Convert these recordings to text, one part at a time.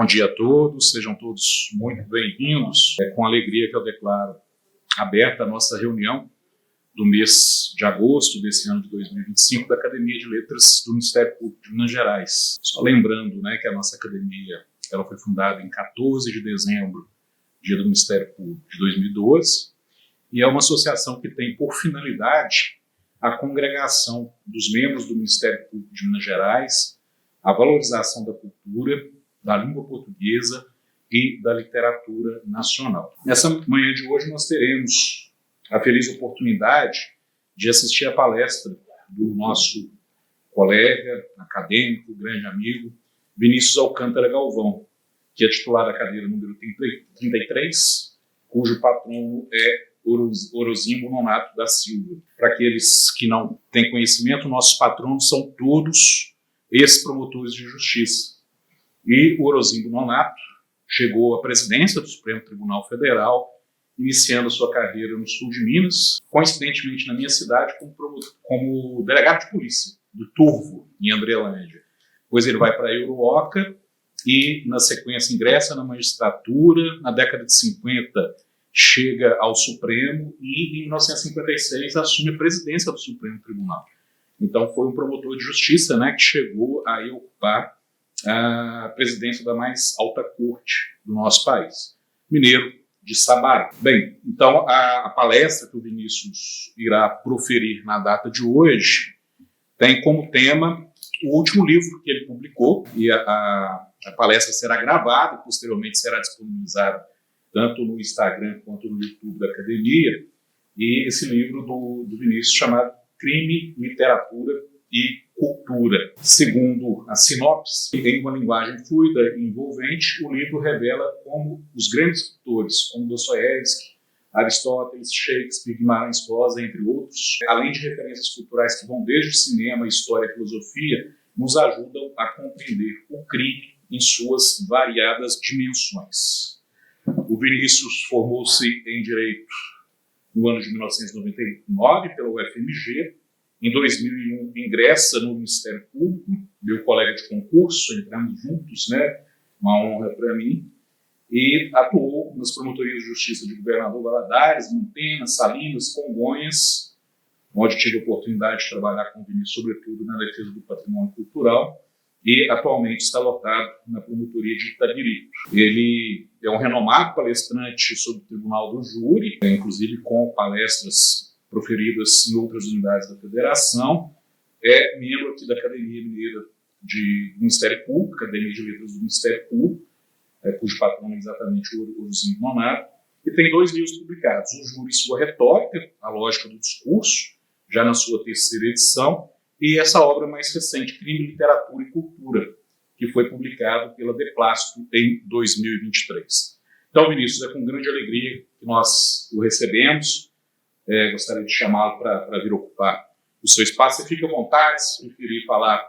Bom dia a todos, sejam todos muito bem-vindos. É com alegria que eu declaro aberta a nossa reunião do mês de agosto desse ano de 2025 da Academia de Letras do Ministério Público de Minas Gerais. Só lembrando, que a nossa academia ela foi fundada em 14 de dezembro, dia do Ministério Público de 2012, e é uma associação que tem por finalidade a congregação dos membros do Ministério Público de Minas Gerais, a valorização da cultura, da língua portuguesa e da literatura nacional. Nessa manhã de hoje nós teremos a feliz oportunidade de assistir a palestra do nosso colega, acadêmico, grande amigo, Vinícius Alcântara Galvão, que é titular da cadeira número 33, cujo patrono é Orozimbo Nonato da Silva. Para aqueles que não têm conhecimento, nossos patronos são todos ex-promotores de justiça. E o Orozimbo Nonato chegou à presidência do Supremo Tribunal Federal, iniciando sua carreira no sul de Minas, coincidentemente na minha cidade, como delegado de polícia do Turvo, em Andrelândia. Depois ele vai para a Euroca e, na sequência, ingressa na magistratura. Na década de 50, chega ao Supremo e, em 1956, assume a presidência do Supremo Tribunal. Então, foi um promotor de justiça que chegou a ocupar a presidência da mais alta corte do nosso país, mineiro de Sabará. Bem, então a palestra que o Vinícius irá proferir na data de hoje tem como tema o último livro que ele publicou, e a palestra será gravada e posteriormente será disponibilizada tanto no Instagram quanto no YouTube da Academia, e esse livro do Vinícius chamado Crime, Literatura e Cultura. Segundo a sinopse, em uma linguagem fluida e envolvente, o livro revela como os grandes escritores, como Dostoiévski, Aristóteles, Shakespeare, Guimarães Rosa, entre outros, além de referências culturais que vão desde o cinema, história e filosofia, nos ajudam a compreender o crime em suas variadas dimensões. O Vinícius formou-se em Direito no ano de 1999 pela UFMG. Em 2001, ingressa no Ministério Público, meu colega de concurso, entramos juntos, uma honra para mim, e atuou nas promotorias de justiça de Governador Valadares, Mantenas, Salinas, Congonhas, onde tive a oportunidade de trabalhar com o Vinícius, sobretudo na defesa do patrimônio cultural, e atualmente está lotado na promotoria de Itabirito. Ele é um renomado palestrante sobre o Tribunal do Júri, inclusive com palestras proferidas em outras unidades da Federação, é membro aqui da Academia Mineira do Ministério Público, Academia de Letras do Ministério Público, cujo patrono é exatamente o Orozimbo Nonato, e tem 2 livros publicados, O Júri e Sua Retórica, A Lógica do Discurso, já na sua 3ª edição, e essa obra mais recente, Crime, Literatura e Cultura, que foi publicado pela De Plástico em 2023. Então, Vinícius, é com grande alegria que nós o recebemos. Gostaria de chamá-lo para vir ocupar o seu espaço. Você fica à vontade, se preferir falar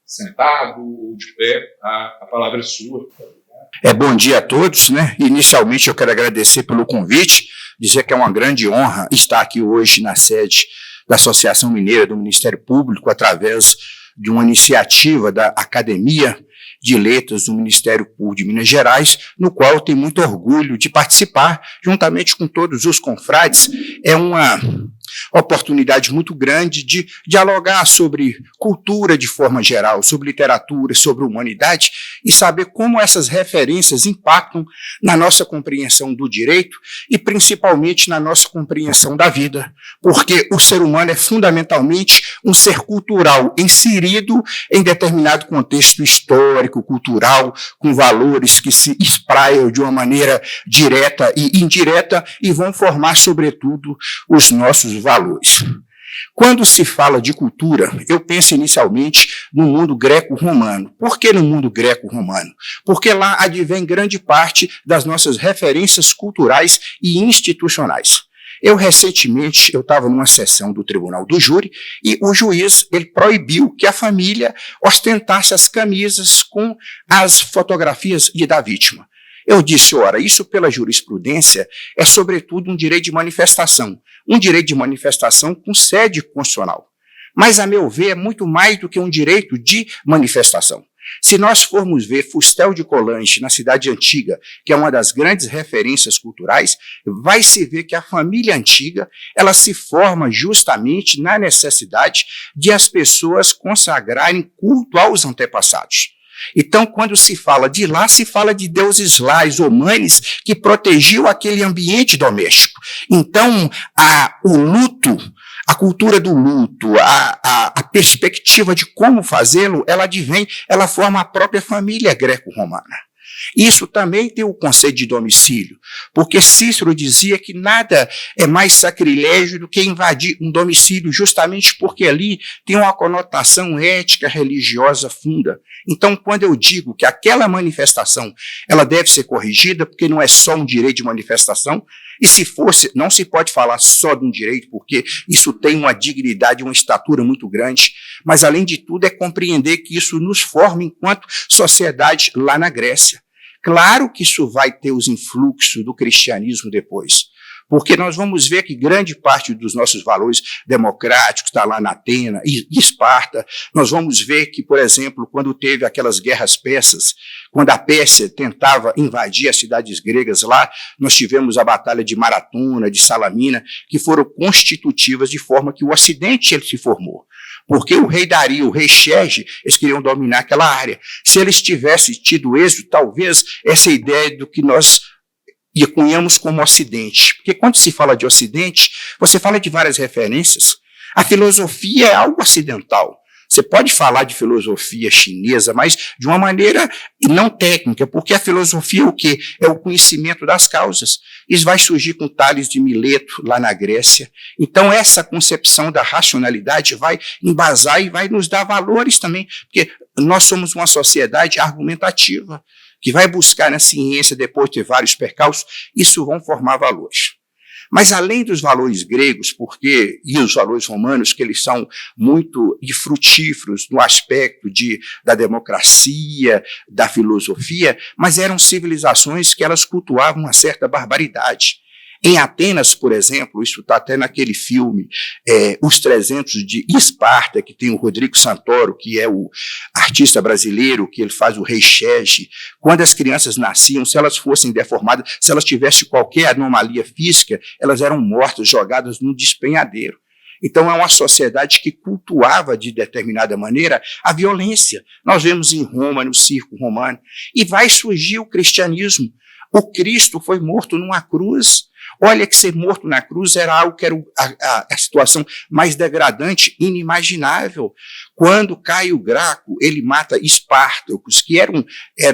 sentado ou de pé, a palavra é sua. Bom dia a todos, Inicialmente eu quero agradecer pelo convite, dizer que é uma grande honra estar aqui hoje na sede da Associação Mineira do Ministério Público, através de uma iniciativa da Academia de Letras do Ministério Público de Minas Gerais, no qual eu tenho muito orgulho de participar, juntamente com todos os confrades. É uma oportunidade muito grande de dialogar sobre cultura de forma geral, sobre literatura, sobre humanidade, e saber como essas referências impactam na nossa compreensão do direito e principalmente na nossa compreensão da vida, porque o ser humano é fundamentalmente um ser cultural inserido em determinado contexto histórico, cultural, com valores que se espraiam de uma maneira direta e indireta e vão formar, sobretudo, os nossos valores. Quando se fala de cultura, eu penso inicialmente no mundo greco-romano. Por que no mundo greco-romano? Porque lá advém grande parte das nossas referências culturais e institucionais. Recentemente, eu estava numa sessão do Tribunal do Júri e o juiz ele proibiu que a família ostentasse as camisas com as fotografias da vítima. Eu disse, ora, isso pela jurisprudência é sobretudo um direito de manifestação com sede constitucional. Mas, a meu ver, é muito mais do que um direito de manifestação. Se nós formos ver Fustel de Coulanges na Cidade Antiga, que é uma das grandes referências culturais, vai se ver que a família antiga, ela se forma justamente na necessidade de as pessoas consagrarem culto aos antepassados. Então, quando se fala de lá, se fala de deuses lais ou manes que protegiam aquele ambiente doméstico. Então, o luto, a cultura do luto, a perspectiva de como fazê-lo, ela forma a própria família greco-romana. Isso também tem o conceito de domicílio, porque Cícero dizia que nada é mais sacrilégio do que invadir um domicílio, justamente porque ali tem uma conotação ética, religiosa funda. Então, quando eu digo que aquela manifestação ela deve ser corrigida, porque não é só um direito de manifestação, e se fosse, não se pode falar só de um direito, porque isso tem uma dignidade, uma estatura muito grande, mas, além de tudo, é compreender que isso nos forma enquanto sociedade lá na Grécia. Claro que isso vai ter os influxos do cristianismo depois, porque nós vamos ver que grande parte dos nossos valores democráticos está lá na Atena e Esparta. Nós vamos ver que, por exemplo, quando teve aquelas guerras persas, quando a Pérsia tentava invadir as cidades gregas lá, nós tivemos a batalha de Maratona, de Salamina, que foram constitutivas de forma que o Ocidente ele se formou. Porque o rei Dario, o rei Xerxes, eles queriam dominar aquela área. Se eles tivessem tido êxito, talvez essa ideia do que nós cunhamos como Ocidente. Porque quando se fala de Ocidente, você fala de várias referências. A filosofia é algo ocidental. Você pode falar de filosofia chinesa, mas de uma maneira não técnica, porque a filosofia é o quê? É o conhecimento das causas. Isso vai surgir com Tales de Mileto, lá na Grécia. Então, essa concepção da racionalidade vai embasar e vai nos dar valores também, porque nós somos uma sociedade argumentativa, que vai buscar na ciência, depois de ter vários percalços, isso vão formar valores. Mas além dos valores gregos, e os valores romanos, que eles são muito frutíferos no aspecto da democracia, da filosofia, mas eram civilizações que elas cultuavam uma certa barbaridade. Em Atenas, por exemplo, isso está até naquele filme, Os 300 de Esparta, que tem o Rodrigo Santoro, que é o artista brasileiro, que ele faz o rei Xerxes. Quando as crianças nasciam, se elas fossem deformadas, se elas tivessem qualquer anomalia física, elas eram mortas, jogadas num despenhadeiro. Então, é uma sociedade que cultuava, de determinada maneira, a violência. Nós vemos em Roma, no circo romano, e vai surgir o cristianismo. O Cristo foi morto numa cruz. Olha que ser morto na cruz era algo que era a situação mais degradante, inimaginável. Quando Caio Graco, ele mata Espartacus, que era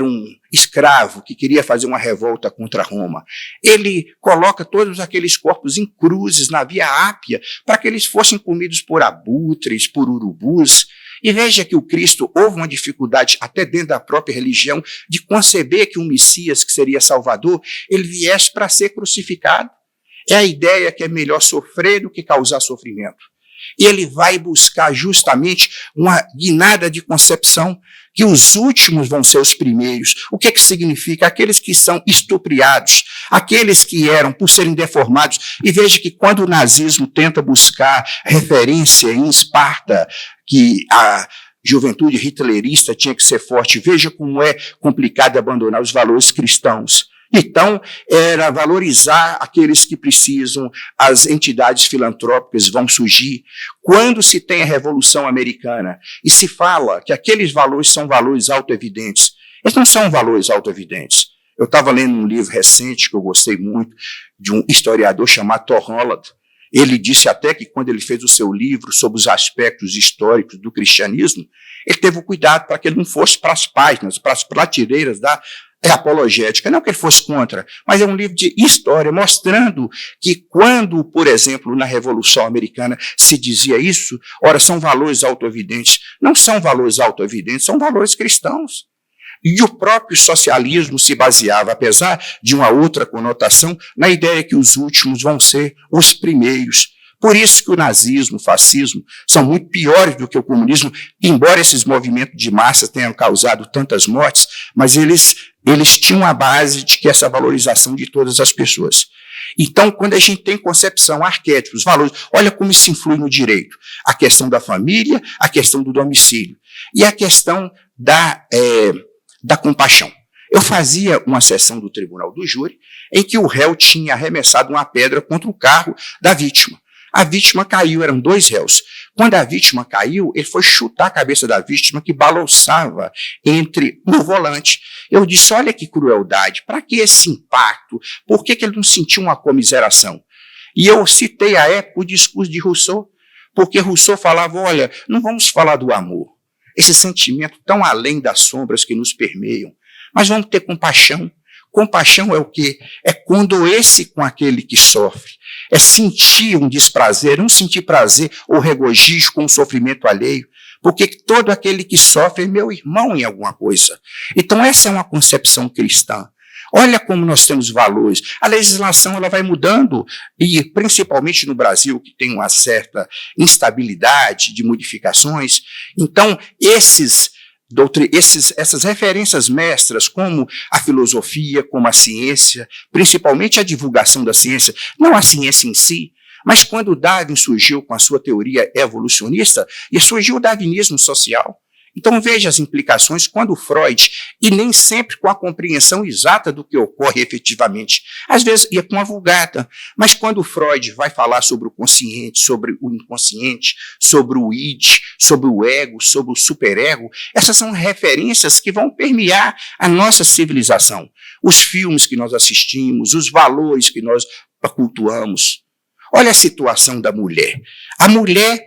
um escravo que queria fazer uma revolta contra Roma. Ele coloca todos aqueles corpos em cruzes na Via Ápia para que eles fossem comidos por abutres, por urubus. E veja que o Cristo houve uma dificuldade, até dentro da própria religião, de conceber que um Messias, que seria Salvador, ele viesse para ser crucificado. É a ideia que é melhor sofrer do que causar sofrimento. E ele vai buscar justamente uma guinada de concepção que os últimos vão ser os primeiros. O que significa? Aqueles que são estupriados, aqueles que eram, por serem deformados. E veja que quando o nazismo tenta buscar referência em Esparta, que a juventude hitlerista tinha que ser forte, veja como é complicado abandonar os valores cristãos. Então, era valorizar aqueles que precisam, as entidades filantrópicas vão surgir. Quando se tem a Revolução Americana e se fala que aqueles valores são valores autoevidentes, eles não são valores autoevidentes. Eu estava lendo um livro recente que eu gostei muito, de um historiador chamado Thor Holland. Ele disse até que quando ele fez o seu livro sobre os aspectos históricos do cristianismo, ele teve o cuidado para que ele não fosse para as páginas, para as prateleiras da apologética, não que ele fosse contra, mas é um livro de história, mostrando que quando, por exemplo, na Revolução Americana se dizia isso, ora, são valores autoevidentes. Não são valores autoevidentes, são valores cristãos. E o próprio socialismo se baseava, apesar de uma outra conotação, na ideia que os últimos vão ser os primeiros. Por isso que o nazismo, o fascismo, são muito piores do que o comunismo, embora esses movimentos de massa tenham causado tantas mortes, mas eles tinham a base de que essa valorização de todas as pessoas. Então, quando a gente tem concepção, arquétipos, valores, olha como isso influi no direito. A questão da família, a questão do domicílio e a questão da compaixão. Eu fazia uma sessão do tribunal do júri em que o réu tinha arremessado uma pedra contra o carro da vítima. A vítima caiu, eram 2 réus. Quando a vítima caiu, ele foi chutar a cabeça da vítima que balançava no volante. Eu disse, olha que crueldade, para que esse impacto? Por que ele não sentiu uma comiseração? E eu citei à época o discurso de Rousseau, porque Rousseau falava, olha, não vamos falar do amor, esse sentimento tão além das sombras que nos permeiam, mas vamos ter compaixão. Compaixão é o quê? É condoer-se com aquele que sofre. É sentir um desprazer, não sentir prazer ou regozijo com o sofrimento alheio, porque todo aquele que sofre é meu irmão em alguma coisa. Então essa é uma concepção cristã. Olha como nós temos valores. A legislação ela vai mudando, e principalmente no Brasil, que tem uma certa instabilidade de modificações. Então essas referências mestras, como a filosofia, como a ciência, principalmente a divulgação da ciência, não a ciência em si, mas quando Darwin surgiu com a sua teoria evolucionista, e surgiu o darwinismo social. Então veja as implicações quando Freud, e nem sempre com a compreensão exata do que ocorre efetivamente, às vezes ia com a vulgata, mas quando Freud vai falar sobre o consciente, sobre o inconsciente, sobre o id, sobre o ego, sobre o superego, essas são referências que vão permear a nossa civilização. Os filmes que nós assistimos, os valores que nós cultuamos. Olha a situação da mulher. A mulher,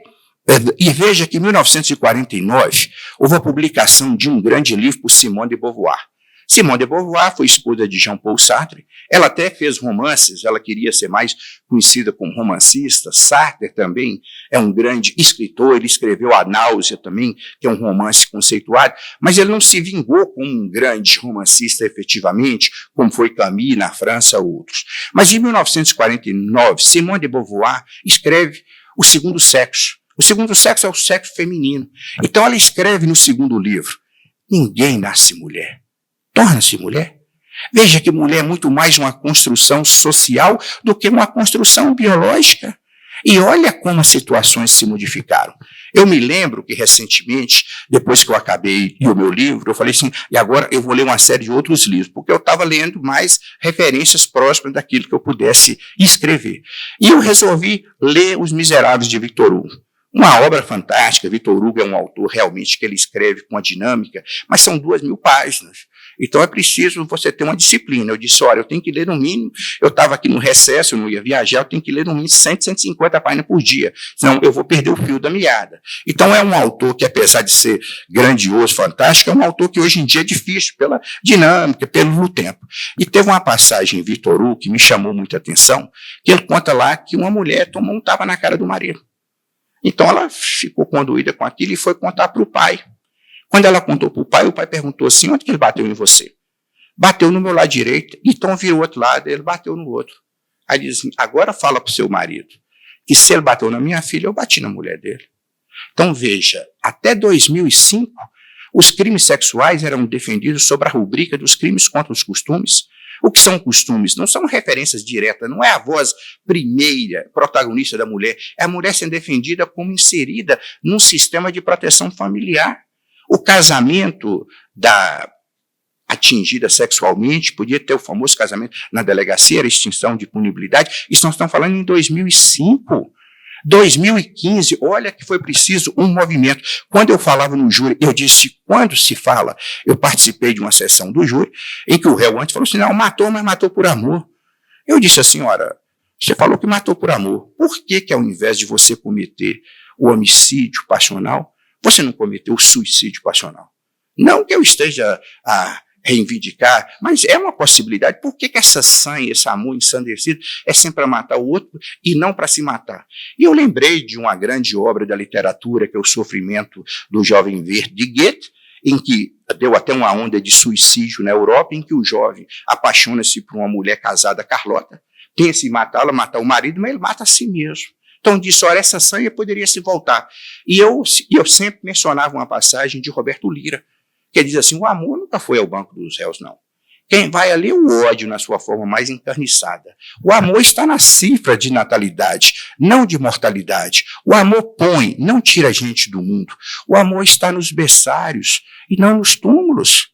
e veja que em 1949 houve a publicação de um grande livro por Simone de Beauvoir. Simone de Beauvoir foi esposa de Jean-Paul Sartre. Ela até fez romances, ela queria ser mais conhecida como romancista. Sartre também é um grande escritor, ele escreveu A Náusea também, que é um romance conceituado, mas ele não se vingou como um grande romancista efetivamente, como foi Camus na França ou outros. Mas em 1949, Simone de Beauvoir escreve O Segundo Sexo. O segundo sexo é o sexo feminino. Então ela escreve no segundo livro, ninguém nasce mulher, torna-se mulher. Veja que mulher é muito mais uma construção social do que uma construção biológica. E olha como as situações se modificaram. Eu me lembro que recentemente, depois que eu acabei o meu livro, eu falei assim, e agora eu vou ler uma série de outros livros, porque eu estava lendo mais referências próximas daquilo que eu pudesse escrever. E eu resolvi ler Os Miseráveis de Victor Hugo. Uma obra fantástica. Victor Hugo é um autor realmente que ele escreve com a dinâmica, mas são 2.000 páginas. Então é preciso você ter uma disciplina. Eu disse, olha, eu tenho que ler no mínimo, eu estava aqui no recesso, eu não ia viajar, eu tenho que ler no mínimo 100, 150 páginas por dia, senão eu vou perder o fio da meada. Então é um autor que, apesar de ser grandioso, fantástico, é um autor que hoje em dia é difícil pela dinâmica, pelo tempo. E teve uma passagem em Victor Hugo que me chamou muita atenção, que ele conta lá que uma mulher tomou um tapa na cara do marido. Então ela ficou condoída com aquilo e foi contar para o pai. Quando ela contou para o pai perguntou assim, onde que ele bateu em você? Bateu no meu lado direito, então virou o outro lado, ele bateu no outro. Aí diz assim, agora fala para o seu marido que se ele bateu na minha filha, eu bati na mulher dele. Então veja, até 2005, os crimes sexuais eram defendidos sob a rubrica dos crimes contra os costumes. O que são costumes? Não são referências diretas, não é a voz primeira, protagonista da mulher, é a mulher sendo defendida como inserida num sistema de proteção familiar. O casamento da atingida sexualmente podia ter o famoso casamento na delegacia, era extinção de punibilidade. Isso nós estamos falando em 2005. 2015, olha que foi preciso um movimento. Quando eu falava no júri, eu disse, quando se fala, eu participei de uma sessão do júri, em que o réu antes falou assim, não, matou, mas matou por amor. Eu disse assim, senhora, você falou que matou por amor, por que ao invés de você cometer o homicídio passional, você não cometeu o suicídio passional? Não que eu esteja a reivindicar, mas é uma possibilidade. Por que essa sanha, esse amor ensandecido é sempre para matar o outro e não para se matar? E eu lembrei de uma grande obra da literatura, que é O Sofrimento do Jovem Verde, de Goethe, em que deu até uma onda de suicídio na Europa, em que o jovem apaixona-se por uma mulher casada, Carlota, pensa em matá-la, matar o marido, mas ele mata a si mesmo. Então disse, olha, essa sanha poderia se voltar. E eu sempre mencionava uma passagem de Roberto Lira, que diz assim, o amor nunca foi ao banco dos réus, não. Quem vai ali é o ódio na sua forma mais encarniçada. O amor está na cifra de natalidade, não de mortalidade. O amor põe, não tira a gente do mundo. O amor está nos berçários e não nos túmulos.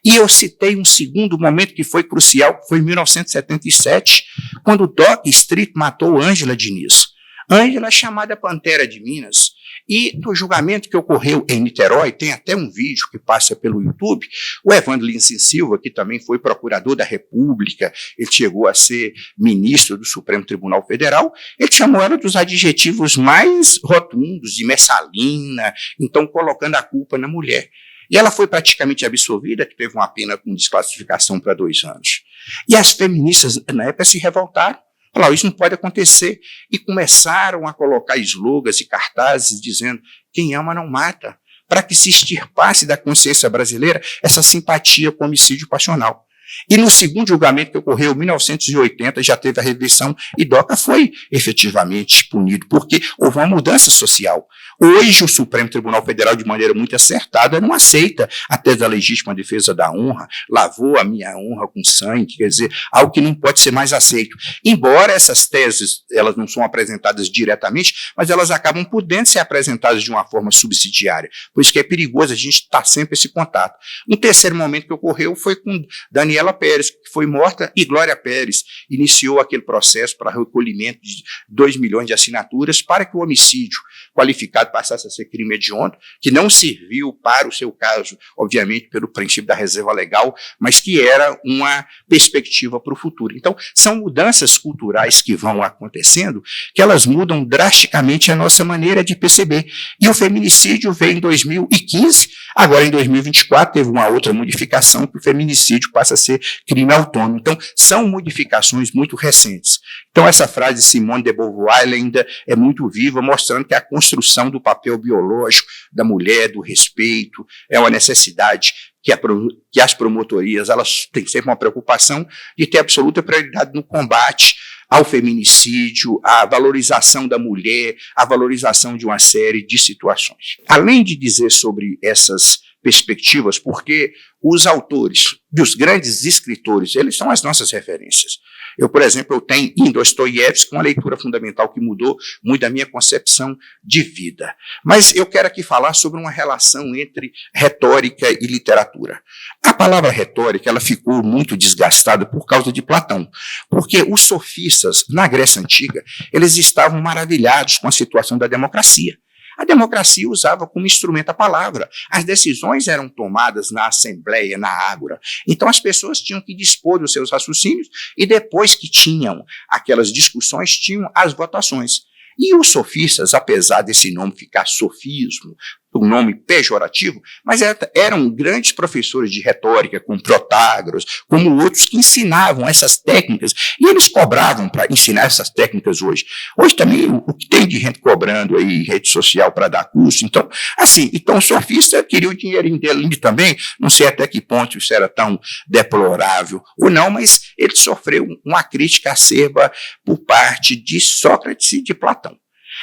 E eu citei um segundo momento que foi crucial, que foi em 1977, quando Doc Street matou Ângela Diniz. Ângela é chamada Pantera de Minas. E no julgamento que ocorreu em Niterói, tem até um vídeo que passa pelo YouTube, o Evandro Lins Silva, que também foi procurador da República, ele chegou a ser ministro do Supremo Tribunal Federal, ele chamou ela dos adjetivos mais rotundos, de messalina, então colocando a culpa na mulher. E ela foi praticamente absolvida, que teve uma pena com desclassificação para 2 anos. E as feministas, na época, se revoltaram. Falaram, isso não pode acontecer. E começaram a colocar slogans e cartazes dizendo, quem ama não mata, para que se extirpasse da consciência brasileira essa simpatia com o homicídio passional. E no segundo julgamento que ocorreu em 1980, já teve a reversão e Doca foi efetivamente punido, porque houve uma mudança social. Hoje o Supremo Tribunal Federal, de maneira muito acertada, não aceita a tese da legítima defesa da honra, lavou a minha honra com sangue, quer dizer, algo que não pode ser mais aceito. Embora essas teses, elas não são apresentadas diretamente, mas elas acabam podendo ser apresentadas de uma forma subsidiária. Por isso que é perigoso a gente estar sempre esse contato. Um terceiro momento que ocorreu foi com Daniela Pérez, que foi morta, e Glória Pérez iniciou aquele processo para recolhimento de 2 milhões de assinaturas para que o homicídio qualificado passasse a ser crime hediondo, que não serviu para o seu caso, obviamente, pelo princípio da reserva legal, mas que era uma perspectiva para o futuro. Então, são mudanças culturais que vão acontecendo, que elas mudam drasticamente a nossa maneira de perceber. E o feminicídio veio em 2015, agora em 2024 teve uma outra modificação, que o feminicídio passa a ser crime autônomo. Então, são modificações muito recentes. Então, essa frase de Simone de Beauvoir ainda é muito viva, mostrando que a construção do papel biológico da mulher, do respeito, é uma necessidade que as promotorias elas têm sempre uma preocupação de ter absoluta prioridade no combate ao feminicídio, à valorização da mulher, à valorização de uma série de situações. Além de dizer sobre essas perspectivas, porque os autores, os grandes escritores, eles são as nossas referências. Eu, por exemplo, eu tenho em Dostoiévski uma leitura fundamental que mudou muito a minha concepção de vida. Mas eu quero aqui falar sobre uma relação entre retórica e literatura. A palavra retórica ela ficou muito desgastada por causa de Platão, porque os sofistas, na Grécia Antiga, eles estavam maravilhados com a situação da democracia. A democracia usava como instrumento a palavra. As decisões eram tomadas na assembleia, na ágora. Então as pessoas tinham que dispor dos seus raciocínios e depois que tinham aquelas discussões, tinham as votações. E os sofistas, apesar desse nome ficar sofismo, um nome pejorativo, mas eram grandes professores de retórica, como Protágoras, como outros que ensinavam essas técnicas, e eles cobravam para ensinar essas técnicas hoje. Hoje também o que tem de gente cobrando aí em rede social para dar curso, então, assim, então o sofista queria o dinheirinho dele também, não sei até que ponto isso era tão deplorável ou não, mas ele sofreu uma crítica acerba por parte de Sócrates e de Platão.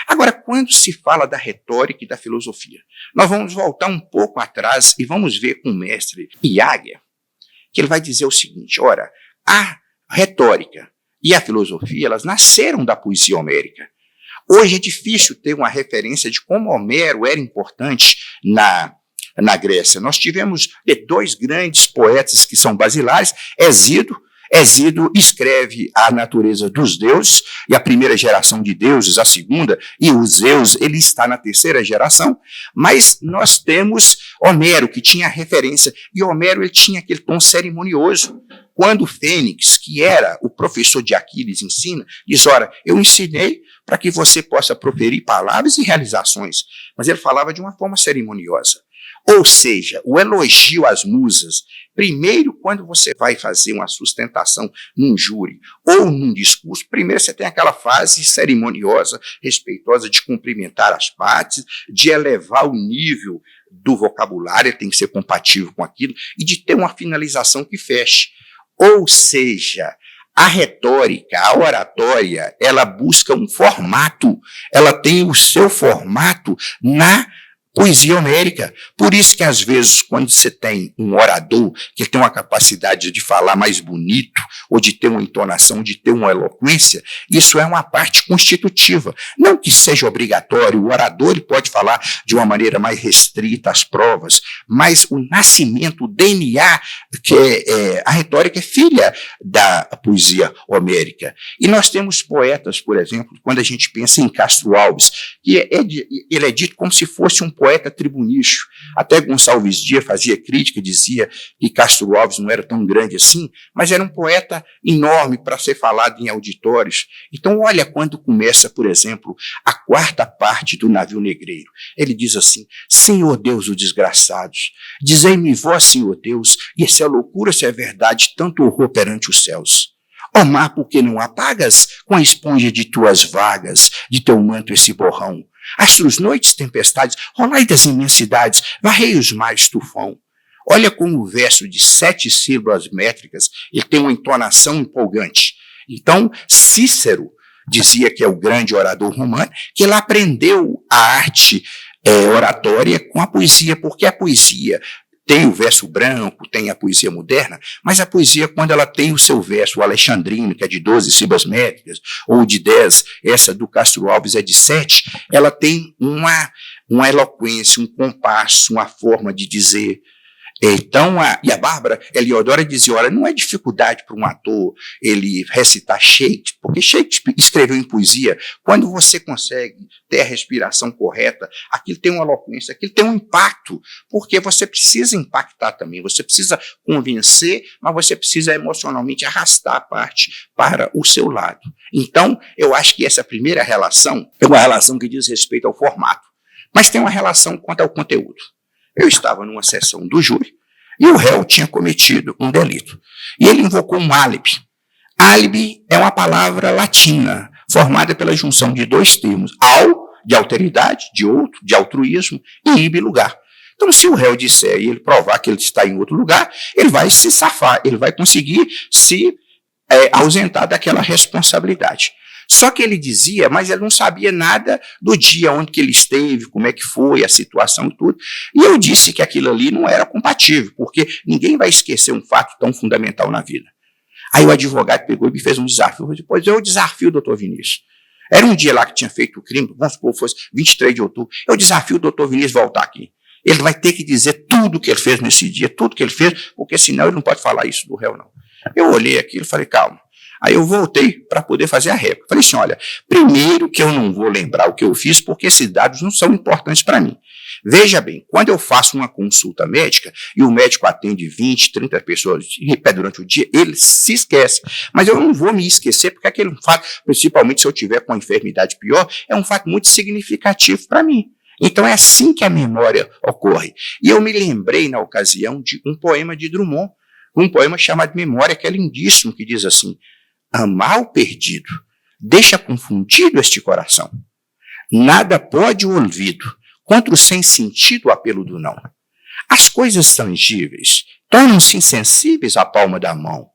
Agora, quando se fala da retórica e da filosofia, nós vamos voltar um pouco atrás e vamos ver com o mestre Iáguia, que ele vai dizer o seguinte, ora, a retórica e a filosofia, elas nasceram da poesia homérica. Hoje é difícil ter uma referência de como Homero era importante na Grécia. Nós tivemos 2 grandes poetas que são basilares, Hesíodo escreve a natureza dos deuses, e a primeira geração de deuses, a segunda, e os Zeus, ele está na terceira geração, mas nós temos Homero, que tinha referência, e Homero ele tinha aquele tom cerimonioso. Quando Fênix, que era o professor de Aquiles, ensina, diz, ora, eu ensinei para que você possa proferir palavras e realizações, mas ele falava de uma forma cerimoniosa. Ou seja, o elogio às musas, primeiro, quando você vai fazer uma sustentação num júri ou num discurso, primeiro você tem aquela fase cerimoniosa, respeitosa de cumprimentar as partes, de elevar o nível do vocabulário, tem que ser compatível com aquilo, e de ter uma finalização que feche. Ou seja, a retórica, a oratória, ela busca um formato, ela tem o seu formato na Poesia homérica. Por isso que, às vezes, quando você tem um orador que tem uma capacidade de falar mais bonito, ou de ter uma entonação, de ter uma eloquência, isso é uma parte constitutiva. Não que seja obrigatório, o orador ele pode falar de uma maneira mais restrita às provas, mas o nascimento, o DNA, a retórica é filha da poesia homérica. E nós temos poetas, por exemplo, quando a gente pensa em Castro Alves, que ele é dito como se fosse um poeta tribunício. Até Gonçalves Dias fazia crítica, dizia que Castro Alves não era tão grande assim, mas era um poeta enorme para ser falado em auditórios. Então, olha quando começa, por exemplo, a quarta parte do Navio Negreiro. Ele diz assim: Senhor Deus dos desgraçados, dizei-me vós, Senhor Deus, e se é loucura, se é verdade, tanto horror perante os céus. Ó mar, por que não apagas com a esponja de tuas vagas, de teu manto esse borrão? Astros, noites, tempestades, rolai das imensidades, varrei os mares, tufão. Olha como o verso de 7 sílabas métricas, ele tem uma entonação empolgante. Então, Cícero dizia, que é o grande orador romano, que ele aprendeu a arte oratória com a poesia, porque a poesia tem o verso branco, tem a poesia moderna, mas a poesia, quando ela tem o seu verso, o alexandrino, que é de 12 sílabas métricas, ou de 10, essa do Castro Alves é de 7, ela tem uma eloquência, um compasso, uma forma de dizer. Então, e a Bárbara Heliodora dizia, olha, não é dificuldade para um ator ele recitar Shakespeare, porque Shakespeare escreveu em poesia, quando você consegue ter a respiração correta, aquilo tem uma eloquência, aquilo tem um impacto, porque você precisa impactar também, você precisa convencer, mas você precisa emocionalmente arrastar a parte para o seu lado. Então, eu acho que essa primeira relação é uma relação que diz respeito ao formato, mas tem uma relação quanto ao conteúdo. Eu estava numa sessão do júri e o réu tinha cometido um delito. E ele invocou um álibi. Álibi é uma palavra latina, formada pela junção de 2 termos. Al, de alteridade, de outro, de altruísmo, e ibe, lugar. Então, se o réu disser e ele provar que ele está em outro lugar, ele vai se safar, ele vai conseguir se ausentar daquela responsabilidade. Só que ele dizia, mas ele não sabia nada do dia onde que ele esteve, como é que foi, a situação e tudo. E eu disse que aquilo ali não era compatível, porque ninguém vai esquecer um fato tão fundamental na vida. Aí o advogado pegou e me fez um desafio. Eu disse, pois eu desafio o doutor Vinícius. Era um dia lá que tinha feito o crime, vamos supor que fosse 23 de outubro. Eu desafio o doutor Vinícius voltar aqui. Ele vai ter que dizer tudo que ele fez nesse dia, tudo que ele fez, porque senão ele não pode falar isso do réu, não. Eu olhei aquilo e falei, calma. Aí eu voltei para poder fazer a réplica. Falei assim, olha, primeiro que eu não vou lembrar o que eu fiz, porque esses dados não são importantes para mim. Veja bem, quando eu faço uma consulta médica e o médico atende 20, 30 pessoas durante o dia, ele se esquece. Mas eu não vou me esquecer, porque aquele fato, principalmente se eu tiver com uma enfermidade pior, é um fato muito significativo para mim. Então é assim que a memória ocorre. E eu me lembrei, na ocasião, de um poema de Drummond, um poema chamado Memória, que é lindíssimo, que diz assim: amar o perdido, deixa confundido este coração. Nada pode o olvido, contra o sem sentido o apelo do não. As coisas tangíveis tornam-se insensíveis à palma da mão,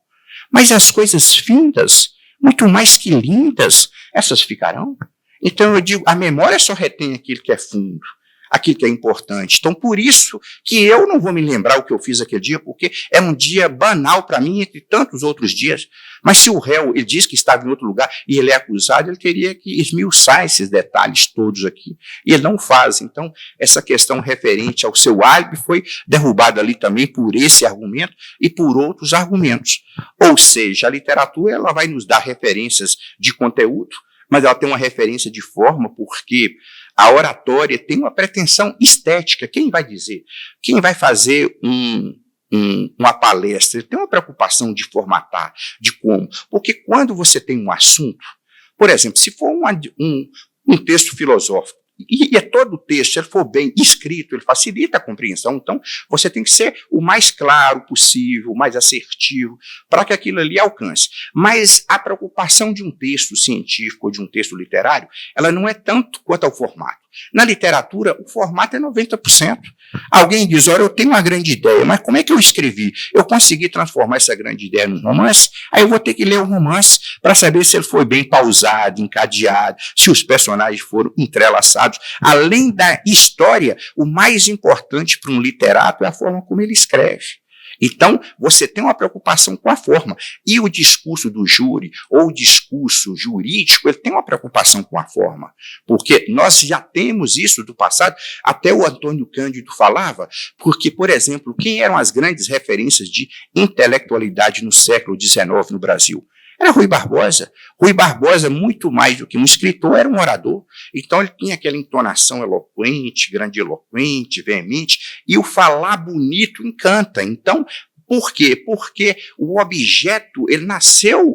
mas as coisas findas, muito mais que lindas, essas ficarão. Então eu digo, a memória só retém aquilo que é fundo, aquilo que é importante. Então, por isso que eu não vou me lembrar o que eu fiz aquele dia, porque é um dia banal para mim, entre tantos outros dias. Mas se o réu, ele diz que estava em outro lugar e ele é acusado, ele teria que esmiuçar esses detalhes todos aqui. E ele não faz. Então, essa questão referente ao seu álibi foi derrubada ali também por esse argumento e por outros argumentos. Ou seja, a literatura ela vai nos dar referências de conteúdo, mas ela tem uma referência de forma, porque a oratória tem uma pretensão estética. Quem vai dizer? Quem vai fazer uma palestra? Ele tem uma preocupação de formatar, de como. Porque quando você tem um assunto, por exemplo, se for um texto filosófico, e é todo o texto, se ele for bem escrito, ele facilita a compreensão, então você tem que ser o mais claro possível, o mais assertivo, para que aquilo ali alcance. Mas a preocupação de um texto científico ou de um texto literário, ela não é tanto quanto ao formato. Na literatura, o formato é 90%. Alguém diz, olha, eu tenho uma grande ideia, mas como é que eu escrevi? Eu consegui transformar essa grande ideia num romance? Aí eu vou ter que ler o romance para saber se ele foi bem pausado, encadeado, se os personagens foram entrelaçados. Além da história, o mais importante para um literato é a forma como ele escreve. Então, você tem uma preocupação com a forma. E o discurso do júri, ou o discurso jurídico, ele tem uma preocupação com a forma. Porque nós já temos isso do passado, até o Antônio Cândido falava, porque, por exemplo, quem eram as grandes referências de intelectualidade no século XIX no Brasil? Era Rui Barbosa. Rui Barbosa, muito mais do que um escritor, era um orador. Então, ele tinha aquela entonação eloquente, grandiloquente, veemente, e o falar bonito encanta. Então, por quê? Porque o objeto, ele nasceu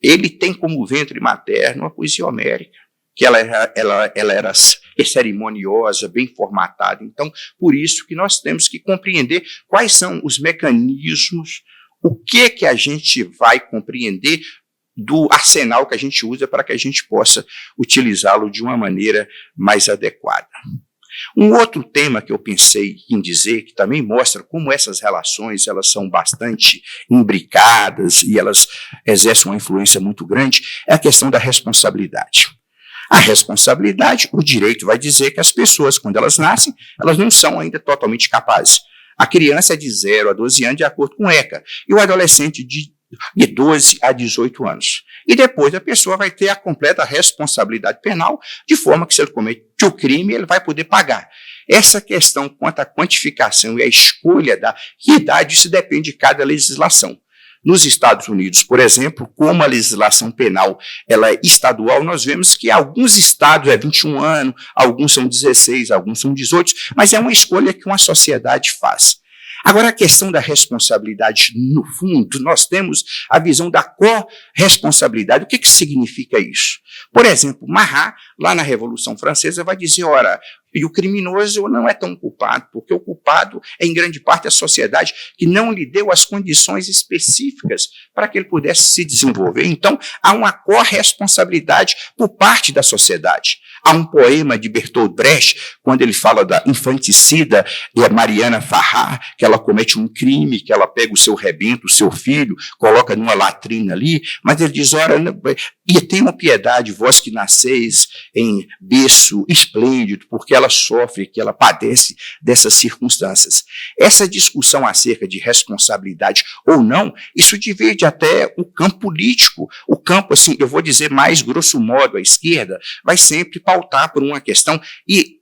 ele tem como ventre materno a poesia homérica, que ela era cerimoniosa, bem formatada. Então, por isso que nós temos que compreender quais são os mecanismos, o que a gente vai compreender do arsenal que a gente usa para que a gente possa utilizá-lo de uma maneira mais adequada. Um outro tema que eu pensei em dizer, que também mostra como essas relações elas são bastante imbricadas e elas exercem uma influência muito grande, é a questão da responsabilidade. A responsabilidade, o direito vai dizer que as pessoas, quando elas nascem, elas não são ainda totalmente capazes. A criança é de 0 a 12 anos, de acordo com o ECA, e o adolescente de 12 a 18 anos. E depois a pessoa vai ter a completa responsabilidade penal, de forma que se ele comete o crime, ele vai poder pagar. Essa questão quanto à quantificação e a escolha da idade, isso depende de cada legislação. Nos Estados Unidos, por exemplo, como a legislação penal ela é estadual, nós vemos que alguns estados é 21 anos, alguns são 16, alguns são 18, mas é uma escolha que uma sociedade faz. Agora, a questão da responsabilidade, no fundo, nós temos a visão da corresponsabilidade. O que significa isso? Por exemplo, Marat, lá na Revolução Francesa, vai dizer, ora, e o criminoso não é tão culpado, porque o culpado é, em grande parte, a sociedade que não lhe deu as condições específicas para que ele pudesse se desenvolver. Então, há uma corresponsabilidade por parte da sociedade. Há um poema de Bertolt Brecht, quando ele fala da infanticida Mariana Farrar, que ela comete um crime, que ela pega o seu rebento, o seu filho, coloca numa latrina ali, mas ele diz, ora, e tenham piedade, vós que nasceis em berço esplêndido, porque ela sofre, que ela padece dessas circunstâncias. Essa discussão acerca de responsabilidade ou não, isso divide até o campo político. O campo, assim, eu vou dizer mais grosso modo, a esquerda vai sempre pautar por uma questão e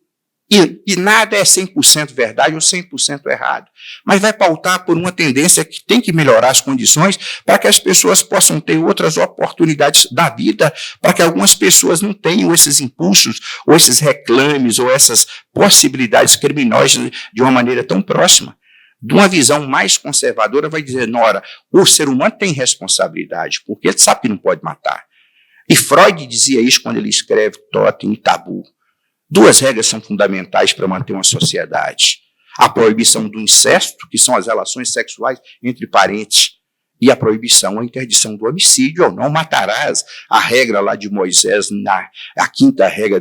nada é 100% verdade ou 100% errado, mas vai pautar por uma tendência que tem que melhorar as condições para que as pessoas possam ter outras oportunidades da vida, para que algumas pessoas não tenham esses impulsos, ou esses reclames, ou essas possibilidades criminosas de uma maneira tão próxima. De uma visão mais conservadora vai dizer, Nora, o ser humano tem responsabilidade, porque ele sabe que não pode matar. E Freud dizia isso quando ele escreve Totem e Tabu. 2 regras são fundamentais para manter uma sociedade. A proibição do incesto, que são as relações sexuais entre parentes, e a proibição, a interdição do homicídio, ou não matarás, a regra lá de Moisés, a 5ª regra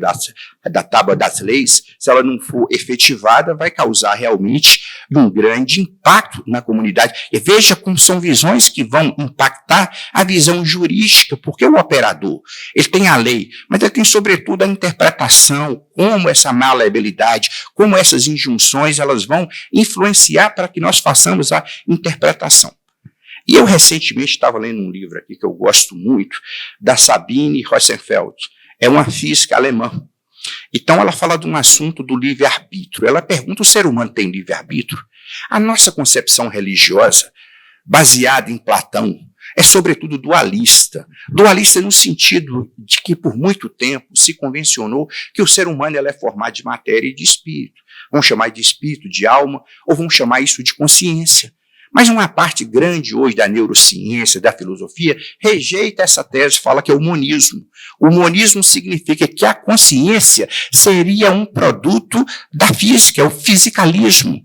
da Tábua das Leis, se ela não for efetivada, vai causar realmente um grande impacto na comunidade. E veja como são visões que vão impactar a visão jurídica, porque o operador, ele tem a lei, mas ele tem sobretudo a interpretação, como essa maleabilidade, como essas injunções, elas vão influenciar para que nós façamos a interpretação. E eu recentemente estava lendo um livro aqui que eu gosto muito, da Sabine Rosenfeld. É uma física alemã. Então ela fala de um assunto do livre-arbítrio. Ela pergunta, o ser humano tem livre-arbítrio? A nossa concepção religiosa, baseada em Platão, é sobretudo dualista. Dualista no sentido de que por muito tempo se convencionou que o ser humano é formado de matéria e de espírito. Vamos chamar de espírito, de alma, ou vamos chamar isso de consciência. Mas uma parte grande hoje da neurociência, da filosofia, rejeita essa tese, fala que é o monismo. O monismo significa que a consciência seria um produto da física, é o fisicalismo.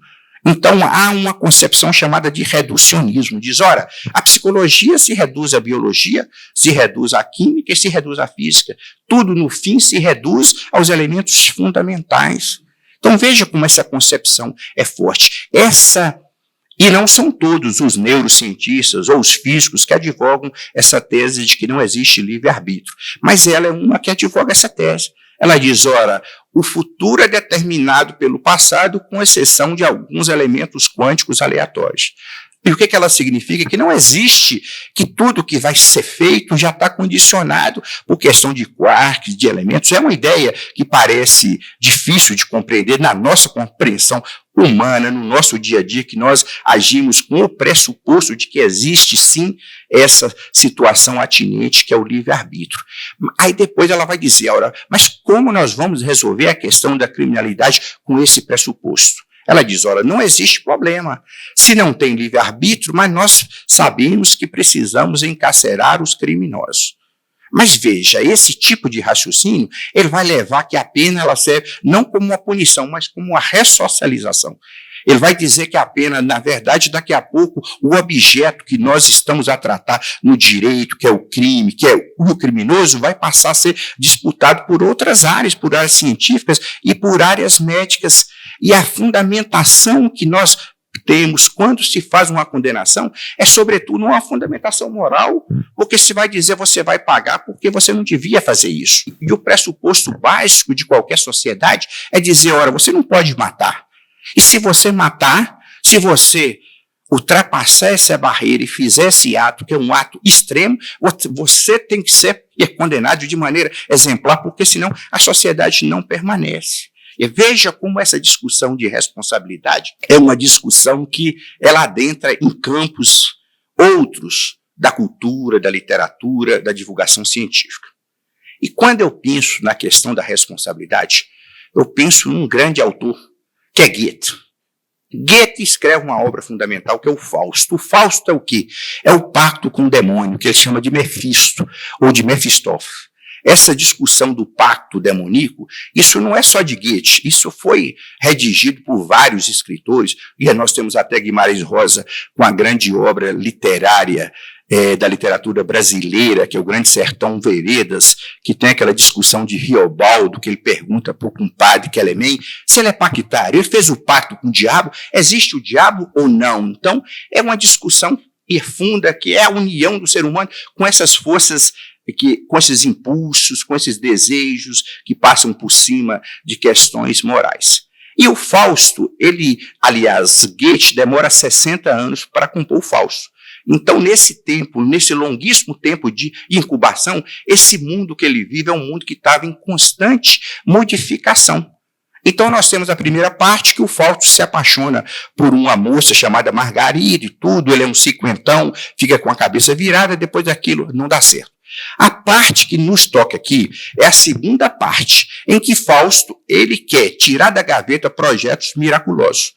Então, há uma concepção chamada de reducionismo. Diz, ora, a psicologia se reduz à biologia, se reduz à química e se reduz à física. Tudo, no fim, se reduz aos elementos fundamentais. Então, veja como essa concepção é forte. E não são todos os neurocientistas ou os físicos que advogam essa tese de que não existe livre-arbítrio. Mas ela é uma que advoga essa tese. Ela diz, ora, o futuro é determinado pelo passado, com exceção de alguns elementos quânticos aleatórios. E o que ela significa? Que não existe que tudo que vai ser feito já está condicionado por questão de quarks, de elementos. É uma ideia que parece difícil de compreender na nossa compreensão humana, no nosso dia a dia, que nós agimos com o pressuposto de que existe, sim, essa situação atinente que é o livre-arbítrio. Aí depois ela vai dizer, ora, mas como nós vamos resolver a questão da criminalidade com esse pressuposto? Ela diz, ora, não existe problema se não tem livre-arbítrio, mas nós sabemos que precisamos encarcerar os criminosos. Mas veja, esse tipo de raciocínio, ele vai levar que a pena ela serve não como uma punição, mas como uma ressocialização. Ele vai dizer que a pena, na verdade, daqui a pouco, o objeto que nós estamos a tratar no direito, que é o crime, que é o criminoso, vai passar a ser disputado por outras áreas, por áreas científicas e por áreas médicas. E a fundamentação que nós temos quando se faz uma condenação é, sobretudo, uma fundamentação moral, porque se vai dizer você vai pagar porque você não devia fazer isso. E o pressuposto básico de qualquer sociedade é dizer, ora, você não pode matar. E se você matar, se você ultrapassar essa barreira e fizer esse ato, que é um ato extremo, você tem que ser condenado de maneira exemplar, porque senão a sociedade não permanece. E veja como essa discussão de responsabilidade é uma discussão que ela adentra em campos outros da cultura, da literatura, da divulgação científica. E quando eu penso na questão da responsabilidade, eu penso num grande autor, que é Goethe. Goethe escreve uma obra fundamental que é o Fausto. O Fausto é o quê? É o pacto com o demônio, que ele chama de Mefisto, ou de Mefistófeles. Essa discussão do pacto demoníaco, isso não é só de Goethe, isso foi redigido por vários escritores, e nós temos até Guimarães Rosa com a grande obra literária da literatura brasileira, que é o Grande Sertão Veredas, que tem aquela discussão de Riobaldo, que ele pergunta para o compadre Quelemem se ele é pactário. Ele fez o pacto com o diabo, existe o diabo ou não? Então, é uma discussão profunda, que é a união do ser humano com essas forças, com esses impulsos, com esses desejos que passam por cima de questões morais. E o Fausto, aliás, Goethe demora 60 anos para compor o Fausto. Então, nesse tempo, nesse longuíssimo tempo de incubação, esse mundo que ele vive é um mundo que estava em constante modificação. Então, nós temos a primeira parte, que o Fausto se apaixona por uma moça chamada Margarida e tudo, ele é um cinquentão, fica com a cabeça virada, depois daquilo não dá certo. A parte que nos toca aqui é a segunda parte, em que Fausto ele quer tirar da gaveta projetos miraculosos.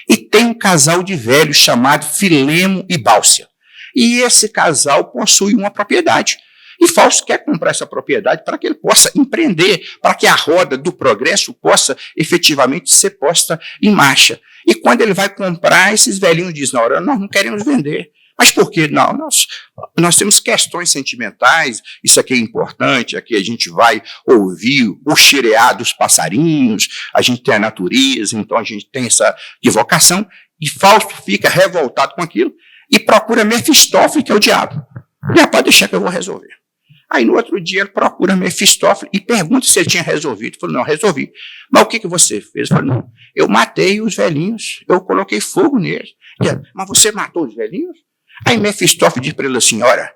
E tem um casal de velhos chamado Filemo e Bálcia. E esse casal possui uma propriedade. E Fausto quer comprar essa propriedade para que ele possa empreender, para que a roda do progresso possa efetivamente ser posta em marcha. E quando ele vai comprar, esses velhinhos dizem, na hora, nós não queremos vender. Mas por que não? Nós temos questões sentimentais, isso aqui é importante, aqui a gente vai ouvir o chirear dos passarinhos, a gente tem a natureza, então a gente tem essa evocação, e Fausto fica revoltado com aquilo e procura Mefistófeles, que é o diabo. Já pode deixar que eu vou resolver. Aí no outro dia ele procura Mefistófeles e pergunta se ele tinha resolvido. Ele falou, não, resolvi. Mas o que você fez? Ele falou, não, eu matei os velhinhos, eu coloquei fogo neles. Mas você matou os velhinhos? Aí Mefistófeles diz para ele assim, ora,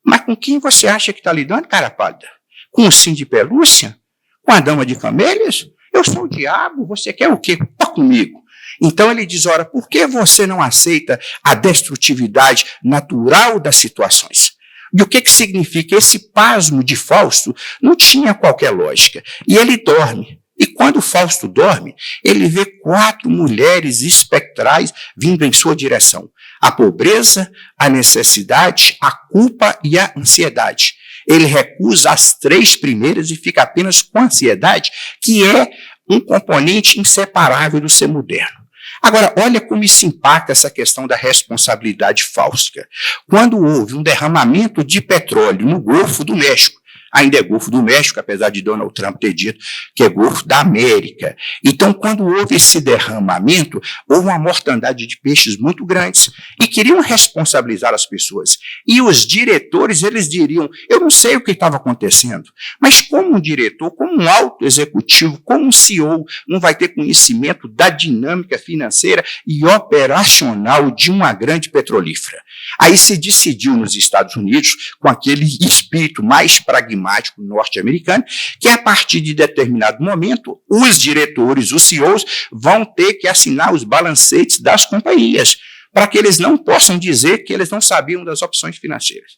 mas com quem você acha que está lidando, cara pálida? Com o Sim de Pelúcia? Com a Dama de Camélias? Eu sou o diabo, você quer o quê? Pá comigo. Então ele diz, ora, por que você não aceita a destrutividade natural das situações? E o que significa? Esse pasmo de Fausto não tinha qualquer lógica. E ele dorme. E quando Fausto dorme, ele vê 4 mulheres espectrais vindo em sua direção. A pobreza, a necessidade, a culpa e a ansiedade. Ele recusa as 3 primeiras e fica apenas com a ansiedade, que é um componente inseparável do ser moderno. Agora, olha como isso impacta essa questão da responsabilidade fáustica. Quando houve um derramamento de petróleo no Golfo do México, ainda é Golfo do México, apesar de Donald Trump ter dito que é Golfo da América. Então, quando houve esse derramamento, houve uma mortandade de peixes muito grandes e queriam responsabilizar as pessoas. E os diretores, eles diriam, eu não sei o que estava acontecendo, mas como um diretor, como um alto executivo, como um CEO, não vai ter conhecimento da dinâmica financeira e operacional de uma grande petrolífera. Aí se decidiu nos Estados Unidos, com aquele espírito mais pragmático norte-americano, que a partir de determinado momento, os diretores, os CEOs, vão ter que assinar os balancetes das companhias, para que eles não possam dizer que eles não sabiam das opções financeiras.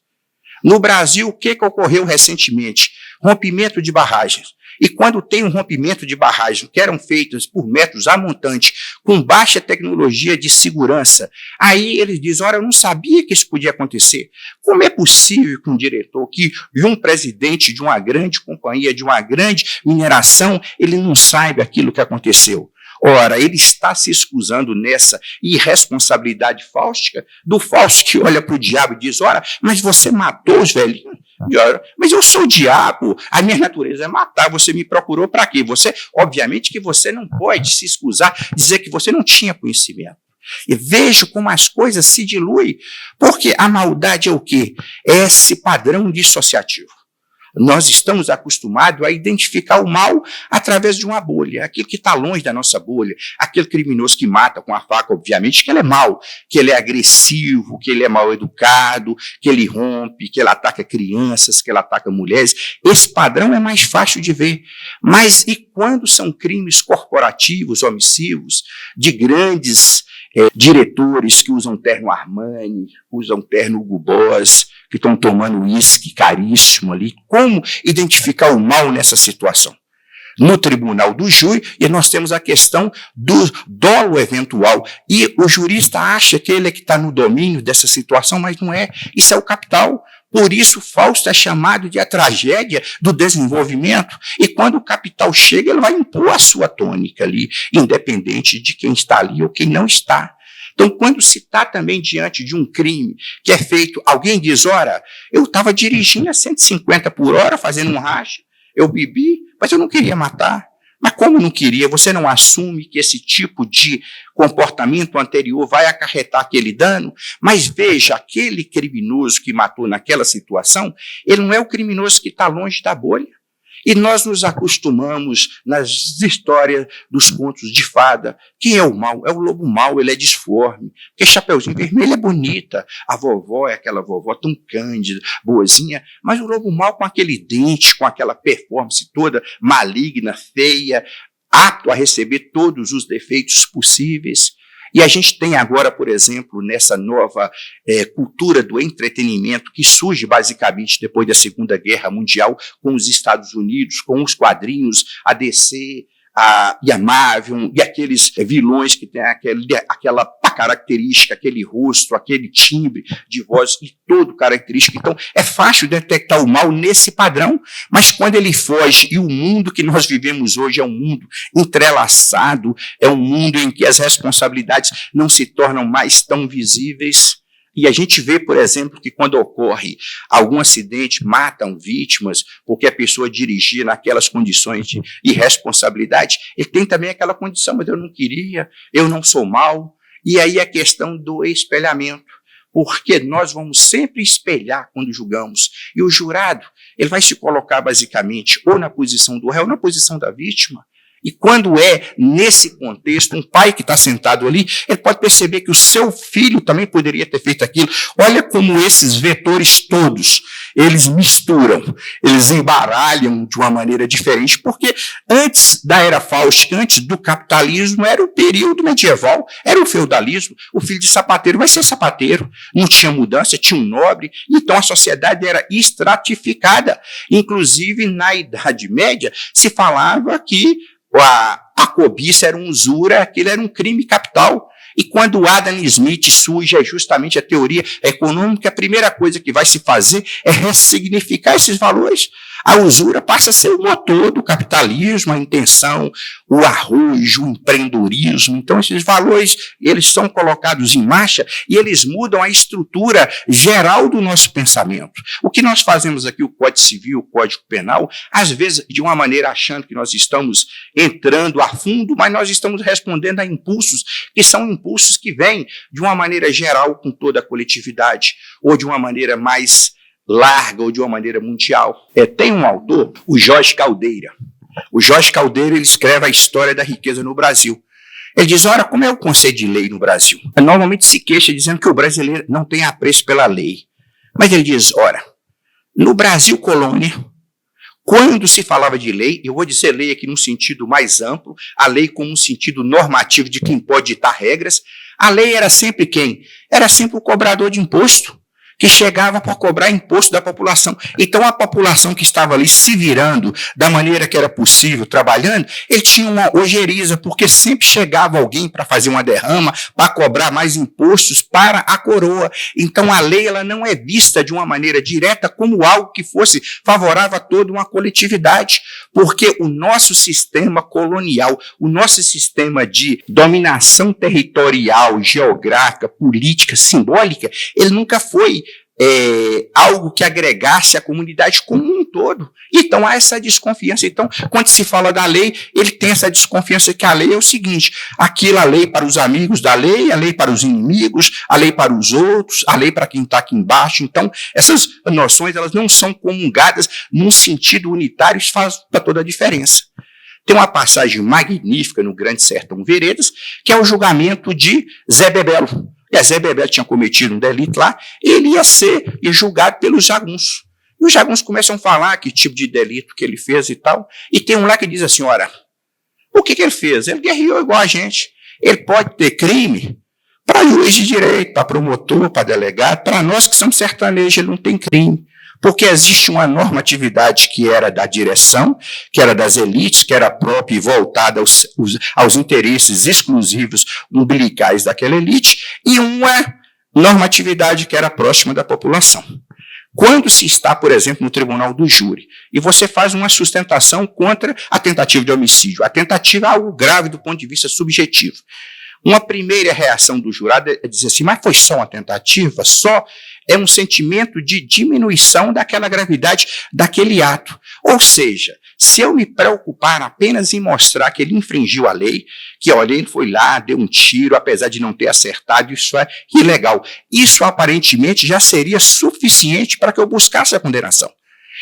No Brasil, o que ocorreu recentemente? Rompimento de barragens. E quando tem um rompimento de barragem que eram feitas por métodos a montante, com baixa tecnologia de segurança, aí eles dizem, ora, eu não sabia que isso podia acontecer. Como é possível que um diretor, que um presidente de uma grande companhia, de uma grande mineração, ele não saiba aquilo que aconteceu? Ora, ele está se excusando nessa irresponsabilidade fáustica, do falso que olha para o diabo e diz, ora, mas você matou os velhinhos? E ora, mas eu sou o diabo, a minha natureza é matar, você me procurou para quê? Você, obviamente que você não pode se excusar, dizer que você não tinha conhecimento. E veja como as coisas se diluem, porque a maldade é o quê? É esse padrão dissociativo. Nós estamos acostumados a identificar o mal através de uma bolha, aquilo que está longe da nossa bolha, aquele criminoso que mata com a faca, obviamente, que ele é mau, que ele é agressivo, que ele é mal educado, que ele rompe, que ele ataca crianças, que ele ataca mulheres. Esse padrão é mais fácil de ver. Mas e quando são crimes corporativos, omissivos, de grandes diretores que usam terno Armani, usam terno Hugo Boss, que estão tomando uísque caríssimo ali? Como identificar o mal nessa situação? No tribunal do júri, e nós temos a questão do dolo eventual. E o jurista acha que ele é que está no domínio dessa situação, mas não é. Isso é o capital. Por isso, Fausto é chamado de a tragédia do desenvolvimento. E quando o capital chega, ele vai impor a sua tônica ali, independente de quem está ali ou quem não está. Então, quando se está também diante de um crime que é feito, alguém diz, ora, eu estava dirigindo a 150 por hora, fazendo um racha, eu bebi, mas eu não queria matar. Mas como não queria, você não assume que esse tipo de comportamento anterior vai acarretar aquele dano? Mas veja, aquele criminoso que matou naquela situação, ele não é o criminoso que está longe da bolha. E nós nos acostumamos nas histórias dos contos de fada. Quem é o mal? É o lobo mau, ele é disforme. Porque Chapeuzinho Vermelho é bonita. A vovó é aquela vovó tão cândida, boazinha. Mas o lobo mau com aquele dente, com aquela performance toda maligna, feia, apto a receber todos os defeitos possíveis. E a gente tem agora, por exemplo, nessa nova cultura do entretenimento que surge basicamente depois da Segunda Guerra Mundial, com os Estados Unidos, com os quadrinhos, a DC, e a Marvel, e aqueles vilões que têm aquela característica, aquele rosto, aquele timbre de voz e todo característico. Então, é fácil detectar o mal nesse padrão, mas quando ele foge, e o mundo que nós vivemos hoje é um mundo entrelaçado, é um mundo em que as responsabilidades não se tornam mais tão visíveis. E a gente vê, por exemplo, que quando ocorre algum acidente, matam vítimas, porque a pessoa dirigia naquelas condições de irresponsabilidade, ele tem também aquela condição, mas eu não queria, eu não sou mau. E aí a questão do espelhamento, porque nós vamos sempre espelhar quando julgamos. E o jurado, ele vai se colocar basicamente ou na posição do réu ou na posição da vítima. E quando é nesse contexto, um pai que está sentado ali, ele pode perceber que o seu filho também poderia ter feito aquilo. Olha como esses vetores todos, eles misturam, eles embaralham de uma maneira diferente, porque antes da era fáustica, antes do capitalismo, era o período medieval, era o feudalismo. O filho de sapateiro vai ser sapateiro, não tinha mudança, tinha um nobre, então a sociedade era estratificada. Inclusive, na Idade Média, se falava que a cobiça era uma usura, aquilo era um crime capital. E quando Adam Smith surge, é justamente a teoria econômica, a primeira coisa que vai se fazer é ressignificar esses valores. A usura passa a ser o motor do capitalismo, a intenção, o arrojo, o empreendedorismo. Então, esses valores, eles são colocados em marcha e eles mudam a estrutura geral do nosso pensamento. O que nós fazemos aqui, o Código Civil, o Código Penal, às vezes, de uma maneira achando que nós estamos entrando a fundo, mas nós estamos respondendo a impulsos, que são impulsos que vêm de uma maneira geral com toda a coletividade, ou de uma maneira mais larga ou de uma maneira mundial. Tem um autor, o Jorge Caldeira. O Jorge Caldeira, ele escreve a história da riqueza no Brasil. Ele diz, ora, como é o conceito de lei no Brasil? Normalmente se queixa dizendo que o brasileiro não tem apreço pela lei. Mas ele diz, ora, no Brasil colônia, quando se falava de lei, eu vou dizer lei aqui num sentido mais amplo, a lei como um sentido normativo de quem pode ditar regras, a lei era sempre quem? Era sempre o cobrador de imposto, que chegava para cobrar imposto da população. Então, a população que estava ali se virando da maneira que era possível, trabalhando, ele tinha uma ojeriza, porque sempre chegava alguém para fazer uma derrama, para cobrar mais impostos para a coroa. Então, a lei ela não é vista de uma maneira direta como algo que fosse favorável a toda uma coletividade, porque o nosso sistema colonial, o nosso sistema de dominação territorial, geográfica, política, simbólica, ele nunca foi algo que agregasse a comunidade como um todo. Então, há essa desconfiança. Então, quando se fala da lei, ele tem essa desconfiança que a lei é o seguinte, aquilo a lei para os amigos da lei, a lei para os inimigos, a lei para os outros, a lei para quem está aqui embaixo. Então, essas noções elas não são comungadas num sentido unitário, isso faz toda a diferença. Tem uma passagem magnífica no Grande Sertão Veredas, que é o julgamento de Zé Bebelo. Zé Bebelo tinha cometido um delito lá, ele ia ser julgado pelos jagunços. E os jagunços começam a falar que tipo de delito que ele fez e tal, e tem um lá que diz assim, ora, o que ele fez? Ele guerreou igual a gente. Ele pode ter crime para juiz de direito, para promotor, para delegado, para nós que somos sertanejos, ele não tem crime. Porque existe uma normatividade que era da direção, que era das elites, que era própria e voltada aos interesses exclusivos umbilicais daquela elite, e uma normatividade que era próxima da população. Quando se está, por exemplo, no tribunal do júri, e você faz uma sustentação contra a tentativa de homicídio, a tentativa é algo grave do ponto de vista subjetivo. Uma primeira reação do jurado é dizer assim, mas foi só uma tentativa? Só é um sentimento de diminuição daquela gravidade daquele ato. Ou seja, se eu me preocupar apenas em mostrar que ele infringiu a lei, que olha, ele foi lá, deu um tiro, apesar de não ter acertado, isso é ilegal. Isso aparentemente já seria suficiente para que eu buscasse a condenação.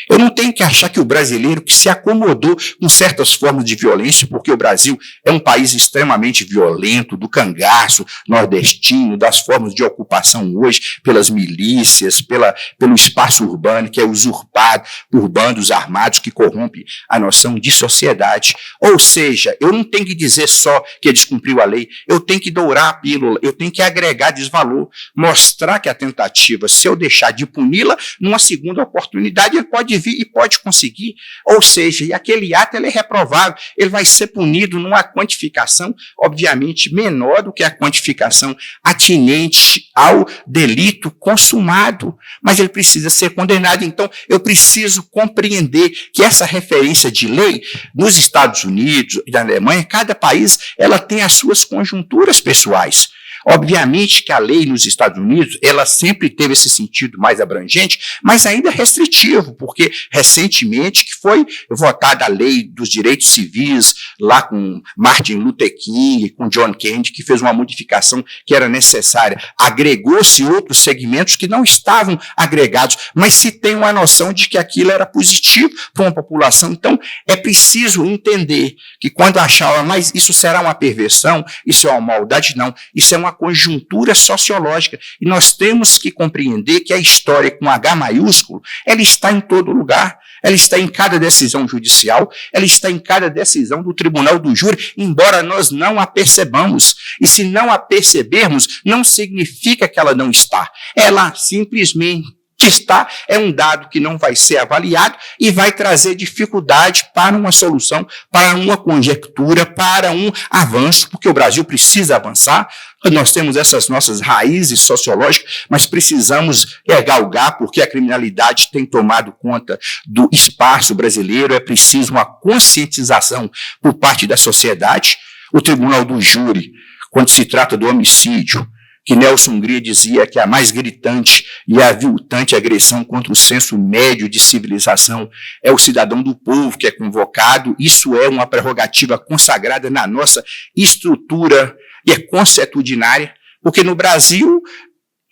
Eu não tenho que achar que o brasileiro que se acomodou com certas formas de violência, porque o Brasil é um país extremamente violento, do cangaço nordestino, das formas de ocupação hoje pelas milícias, pelo espaço urbano, que é usurpado por bandos armados que corrompem a noção de sociedade. Ou seja, eu não tenho que dizer só que descumpriu a lei, eu tenho que dourar a pílula, eu tenho que agregar desvalor, mostrar que a tentativa, se eu deixar de puni-la, numa segunda oportunidade, ele pode vir e pode conseguir, ou seja, e aquele ato ele é reprovável, ele vai ser punido numa quantificação, obviamente, menor do que a quantificação atinente ao delito consumado, mas ele precisa ser condenado. Então, eu preciso compreender que essa referência de lei, nos Estados Unidos e na Alemanha, cada país ela tem as suas conjunturas pessoais. Obviamente que a lei nos Estados Unidos, ela sempre teve esse sentido mais abrangente, mas ainda restritivo, porque recentemente que foi votada a lei dos direitos civis, lá com Martin Luther King, com John Kennedy, que fez uma modificação que era necessária. Agregou-se outros segmentos que não estavam agregados, mas se tem uma noção de que aquilo era positivo para uma população. Então, é preciso entender que quando achava, mas isso será uma perversão, isso é uma maldade, não, isso é uma conjuntura sociológica, e nós temos que compreender que a história com H maiúsculo, ela está em todo lugar, ela está em cada decisão judicial, ela está em cada decisão do tribunal do júri, embora nós não a percebamos, e se não a percebermos, não significa que ela não está, ela simplesmente que está é um dado que não vai ser avaliado e vai trazer dificuldade para uma solução, para uma conjectura, para um avanço, porque o Brasil precisa avançar. Nós temos essas nossas raízes sociológicas, mas precisamos galgar, porque a criminalidade tem tomado conta do espaço brasileiro. É preciso uma conscientização por parte da sociedade. O Tribunal do Júri, quando se trata do homicídio, que Nelson Hungria dizia que a mais gritante e aviltante agressão contra o senso médio de civilização é o cidadão do povo que é convocado. Isso é uma prerrogativa consagrada na nossa estrutura e é consuetudinária, porque no Brasil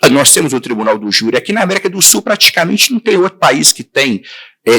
nós temos o Tribunal do Júri. Aqui na América do Sul praticamente não tem outro país que tem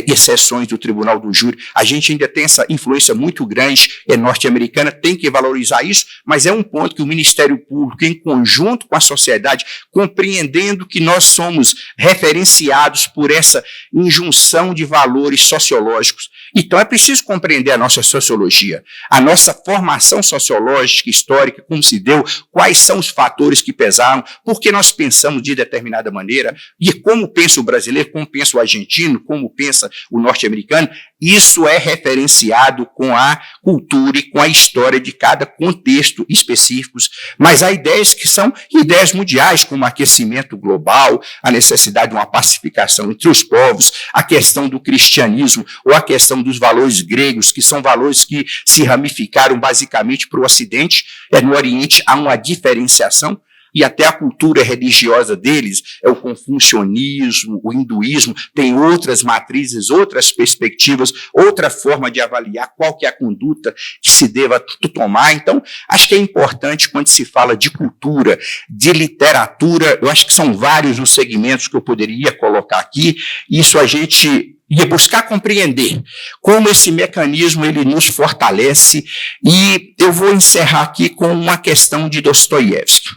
exceções do Tribunal do Júri. A gente ainda tem essa influência muito grande norte-americana, tem que valorizar isso, mas é um ponto que o Ministério Público, em conjunto com a sociedade, compreendendo que nós somos referenciados por essa injunção de valores sociológicos. Então é preciso compreender a nossa sociologia, a nossa formação sociológica, histórica, como se deu, quais são os fatores que pesaram, por que nós pensamos de determinada maneira, e como pensa o brasileiro, como pensa o argentino, como pensa o norte-americano. Isso é referenciado com a cultura e com a história de cada contexto específicos, mas há ideias que são ideias mundiais, como aquecimento global, a necessidade de uma pacificação entre os povos, a questão do cristianismo ou a questão dos valores gregos, que são valores que se ramificaram basicamente para o Ocidente. No Oriente há uma diferenciação, e até a cultura religiosa deles, é o confucionismo, o hinduísmo, tem outras matrizes, outras perspectivas, outra forma de avaliar qual que é a conduta que se deva tomar. Então, acho que é importante, quando se fala de cultura, de literatura, eu acho que são vários os segmentos que eu poderia colocar aqui, isso a gente ia buscar compreender como esse mecanismo ele nos fortalece, e eu vou encerrar aqui com uma questão de Dostoiévski.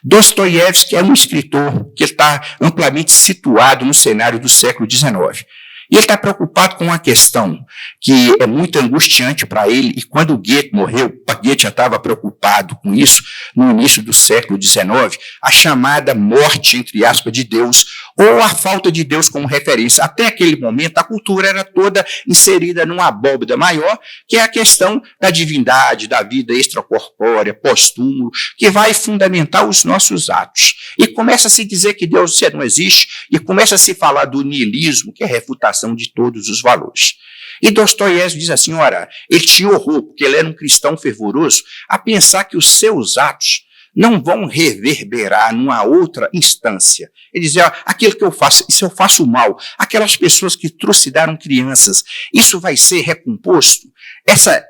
Dostoiévski é um escritor que está amplamente situado no cenário do século XIX. E ele está preocupado com uma questão que é muito angustiante para ele, e quando Goethe morreu, Goethe já estava preocupado com isso no início do século XIX, a chamada morte, entre aspas, de Deus, ou a falta de Deus como referência. Até aquele momento, a cultura era toda inserida numa abóbada maior, que é a questão da divindade, da vida extracorpórea, pós-túmulo, que vai fundamentar os nossos atos. E começa a se dizer que Deus não existe, e começa a se falar do niilismo, que é a refutação de todos os valores. E Dostoiévski diz assim, ora, ele tinha horror, porque ele era um cristão fervoroso, a pensar que os seus atos não vão reverberar numa outra instância. Ele dizia, aquilo que eu faço, se eu faço mal, aquelas pessoas que trucidaram crianças, isso vai ser recomposto?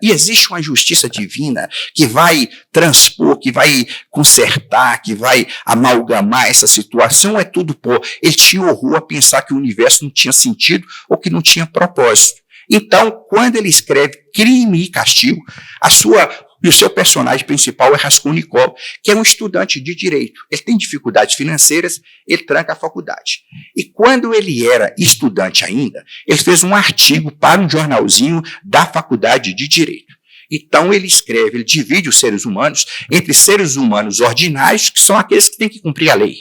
E existe uma justiça divina que vai transpor, que vai consertar, que vai amalgamar essa situação, é tudo pó. Ele tinha horror a pensar que o universo não tinha sentido ou que não tinha propósito. Então, quando ele escreve Crime e Castigo, o seu personagem principal é Raskolnikov, que é um estudante de direito. Ele tem dificuldades financeiras, ele tranca a faculdade. E quando ele era estudante ainda, ele fez um artigo para um jornalzinho da faculdade de direito. Então ele escreve, ele divide os seres humanos entre seres humanos ordinários, que são aqueles que têm que cumprir a lei,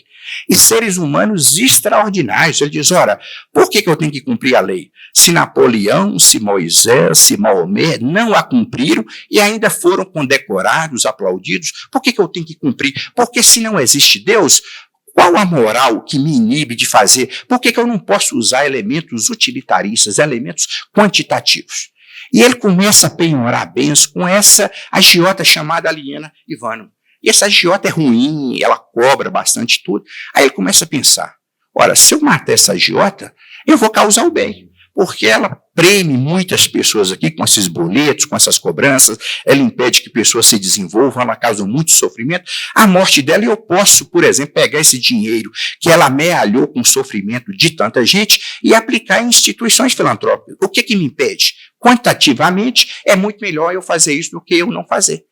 e seres humanos extraordinários. Ele diz, ora, por que eu tenho que cumprir a lei? Se Napoleão, se Moisés, se Maomé não a cumpriram e ainda foram condecorados, aplaudidos, por que eu tenho que cumprir? Porque se não existe Deus, qual a moral que me inibe de fazer? Por que eu não posso usar elementos utilitaristas, elementos quantitativos? E ele começa a penhorar bens com essa agiota chamada Aliena Ivanova. E essa agiota é ruim, ela cobra bastante tudo. Aí ele começa a pensar, ora, se eu matar essa agiota, eu vou causar o bem, porque ela preme muitas pessoas aqui com esses boletos, com essas cobranças, ela impede que pessoas se desenvolvam, ela causa muito sofrimento. A morte dela, eu posso, por exemplo, pegar esse dinheiro que ela amealhou com o sofrimento de tanta gente e aplicar em instituições filantrópicas. O que me impede? Quantitativamente, é muito melhor eu fazer isso do que eu não fazer.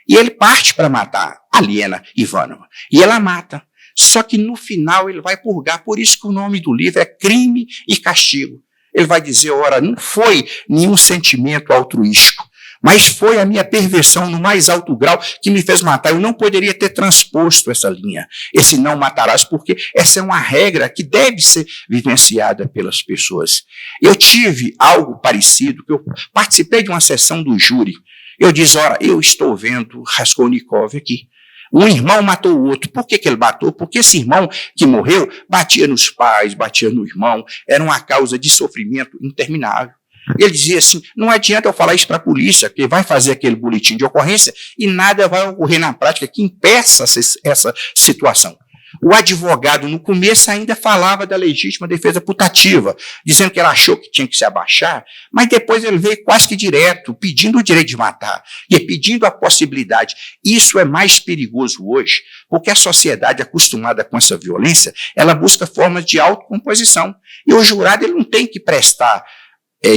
E ele parte para matar a Aliena Ivanova. E ela mata. Só que no final ele vai purgar. Por isso que o nome do livro é Crime e Castigo. Ele vai dizer, ora, não foi nenhum sentimento altruístico, Mas foi a minha perversão no mais alto grau que me fez matar. Eu não poderia ter transposto essa linha, esse não matarás, porque essa é uma regra que deve ser vivenciada pelas pessoas. Eu tive algo parecido, que eu participei de uma sessão do júri. Eu disse, ora, eu estou vendo Raskolnikov aqui. Um irmão matou o outro. Por que ele matou? Porque esse irmão que morreu batia nos pais, batia no irmão. Era uma causa de sofrimento interminável. Ele dizia assim, não adianta eu falar isso para a polícia, porque vai fazer aquele boletim de ocorrência e nada vai ocorrer na prática que impeça essa situação. O advogado, no começo, ainda falava da legítima defesa putativa, dizendo que ele achou que tinha que se abaixar, mas depois ele veio quase que direto, pedindo o direito de matar e pedindo a possibilidade. Isso é mais perigoso hoje, porque a sociedade acostumada com essa violência, ela busca formas de autocomposição. E o jurado ele não tem que prestar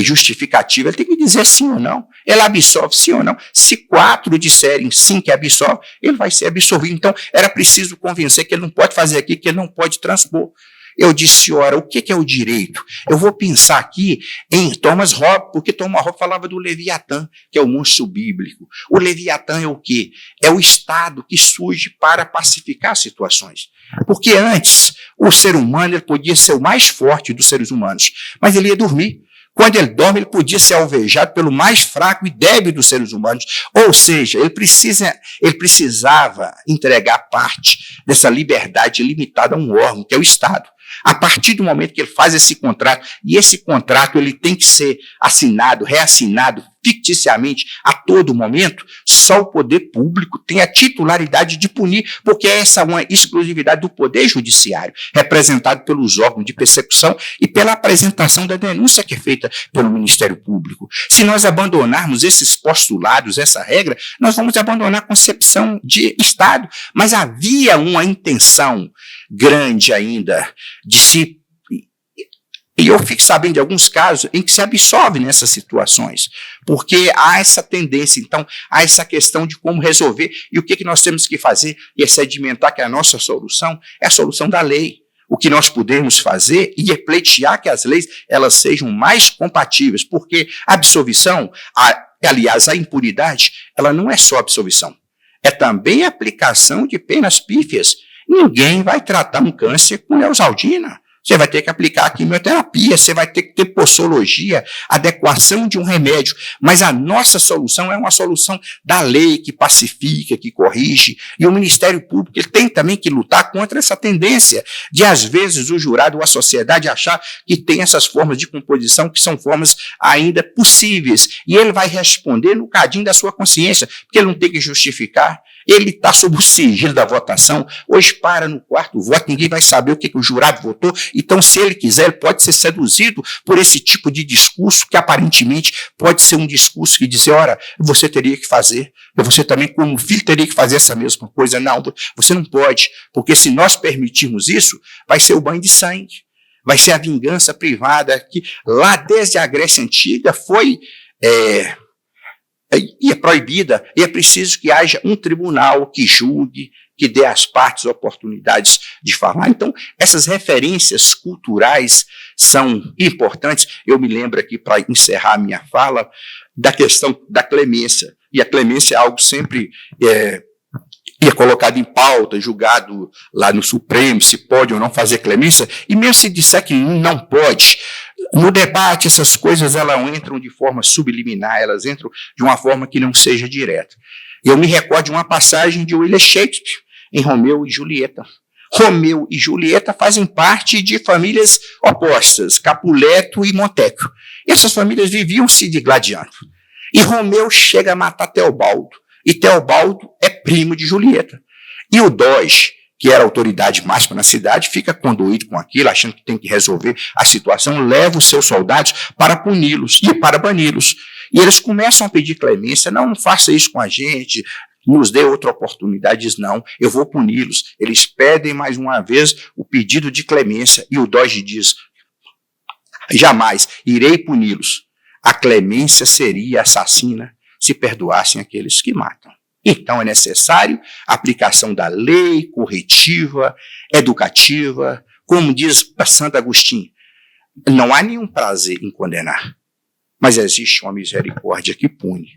justificativa, ele tem que dizer sim ou não. Ele absolve sim ou não. Se 4 disserem sim que absolve, ele vai ser absolvido. Então, era preciso convencer que ele não pode fazer aqui, que ele não pode transpor. Eu disse, ora, o que é o direito? Eu vou pensar aqui em Thomas Hobbes, porque Thomas Hobbes falava do Leviatã, que é o monstro bíblico. O Leviatã é o quê? É o Estado que surge para pacificar situações. Porque antes, o ser humano ele podia ser o mais forte dos seres humanos, mas ele ia dormir. Quando ele dorme, ele podia ser alvejado pelo mais fraco e débil dos seres humanos. Ou seja, ele precisava entregar parte dessa liberdade limitada a um órgão, que é o Estado. A partir do momento que ele faz esse contrato, e esse contrato ele tem que ser assinado, reassinado, ficticiamente, a todo momento, só o poder público tem a titularidade de punir, porque essa é uma exclusividade do poder judiciário, representado pelos órgãos de persecução e pela apresentação da denúncia que é feita pelo Ministério Público. Se nós abandonarmos esses postulados, essa regra, nós vamos abandonar a concepção de Estado. Mas havia uma intenção grande ainda de se... E eu fico sabendo de alguns casos em que se absolve nessas situações, porque há essa tendência, então, há essa questão de como resolver e o que nós temos que fazer e é sedimentar que a nossa solução é a solução da lei. O que nós podemos fazer e é pleitear que as leis elas sejam mais compatíveis, porque a absolvição, aliás, a impunidade, ela não é só absolvição, é também a aplicação de penas pífias. Ninguém vai tratar um câncer com neosaldina. Você vai ter que aplicar quimioterapia, você vai ter que ter possologia, adequação de um remédio. Mas a nossa solução é uma solução da lei que pacifica, que corrige. E o Ministério Público ele tem também que lutar contra essa tendência de, às vezes, o jurado ou a sociedade achar que tem essas formas de composição que são formas ainda possíveis. E ele vai responder no cadinho da sua consciência, porque ele não tem que justificar. Ele está sob o sigilo da votação. Hoje para no quarto voto, ninguém vai saber o que o jurado votou. Então, se ele quiser, ele pode ser seduzido por esse tipo de discurso que aparentemente pode ser um discurso que diz, ora, você teria que fazer, você também como filho teria que fazer essa mesma coisa. Não, você não pode, porque se nós permitirmos isso, vai ser o banho de sangue, vai ser a vingança privada que lá desde a Grécia Antiga foi... E é proibida, e é preciso que haja um tribunal que julgue, que dê às partes oportunidades de falar. Então, essas referências culturais são importantes. Eu me lembro aqui, para encerrar a minha fala, da questão da clemência. E a clemência é algo sempre colocado em pauta, julgado lá no Supremo, se pode ou não fazer clemência, e mesmo se disser que não pode, no debate essas coisas elas entram de forma subliminar, elas entram de uma forma que não seja direta. Eu me recordo de uma passagem de William Shakespeare, em Romeu e Julieta. Romeu e Julieta fazem parte de famílias opostas, Capuleto e Montecchio. E essas famílias viviam se digladiando. E Romeu chega a matar Teobaldo. E Teobaldo é primo de Julieta. E o Doge, que era a autoridade máxima na cidade, fica condoído com aquilo, achando que tem que resolver a situação, leva os seus soldados para puni-los e para bani-los. E eles começam a pedir clemência, não faça isso com a gente, nos dê outra oportunidade. Diz, não, eu vou puni-los. Eles pedem mais uma vez o pedido de clemência e o Doge diz, jamais irei puni-los. A clemência seria assassina se perdoassem aqueles que matam. Então é necessário a aplicação da lei corretiva, educativa, como diz Santo Agostinho, não há nenhum prazer em condenar, mas existe uma misericórdia que pune.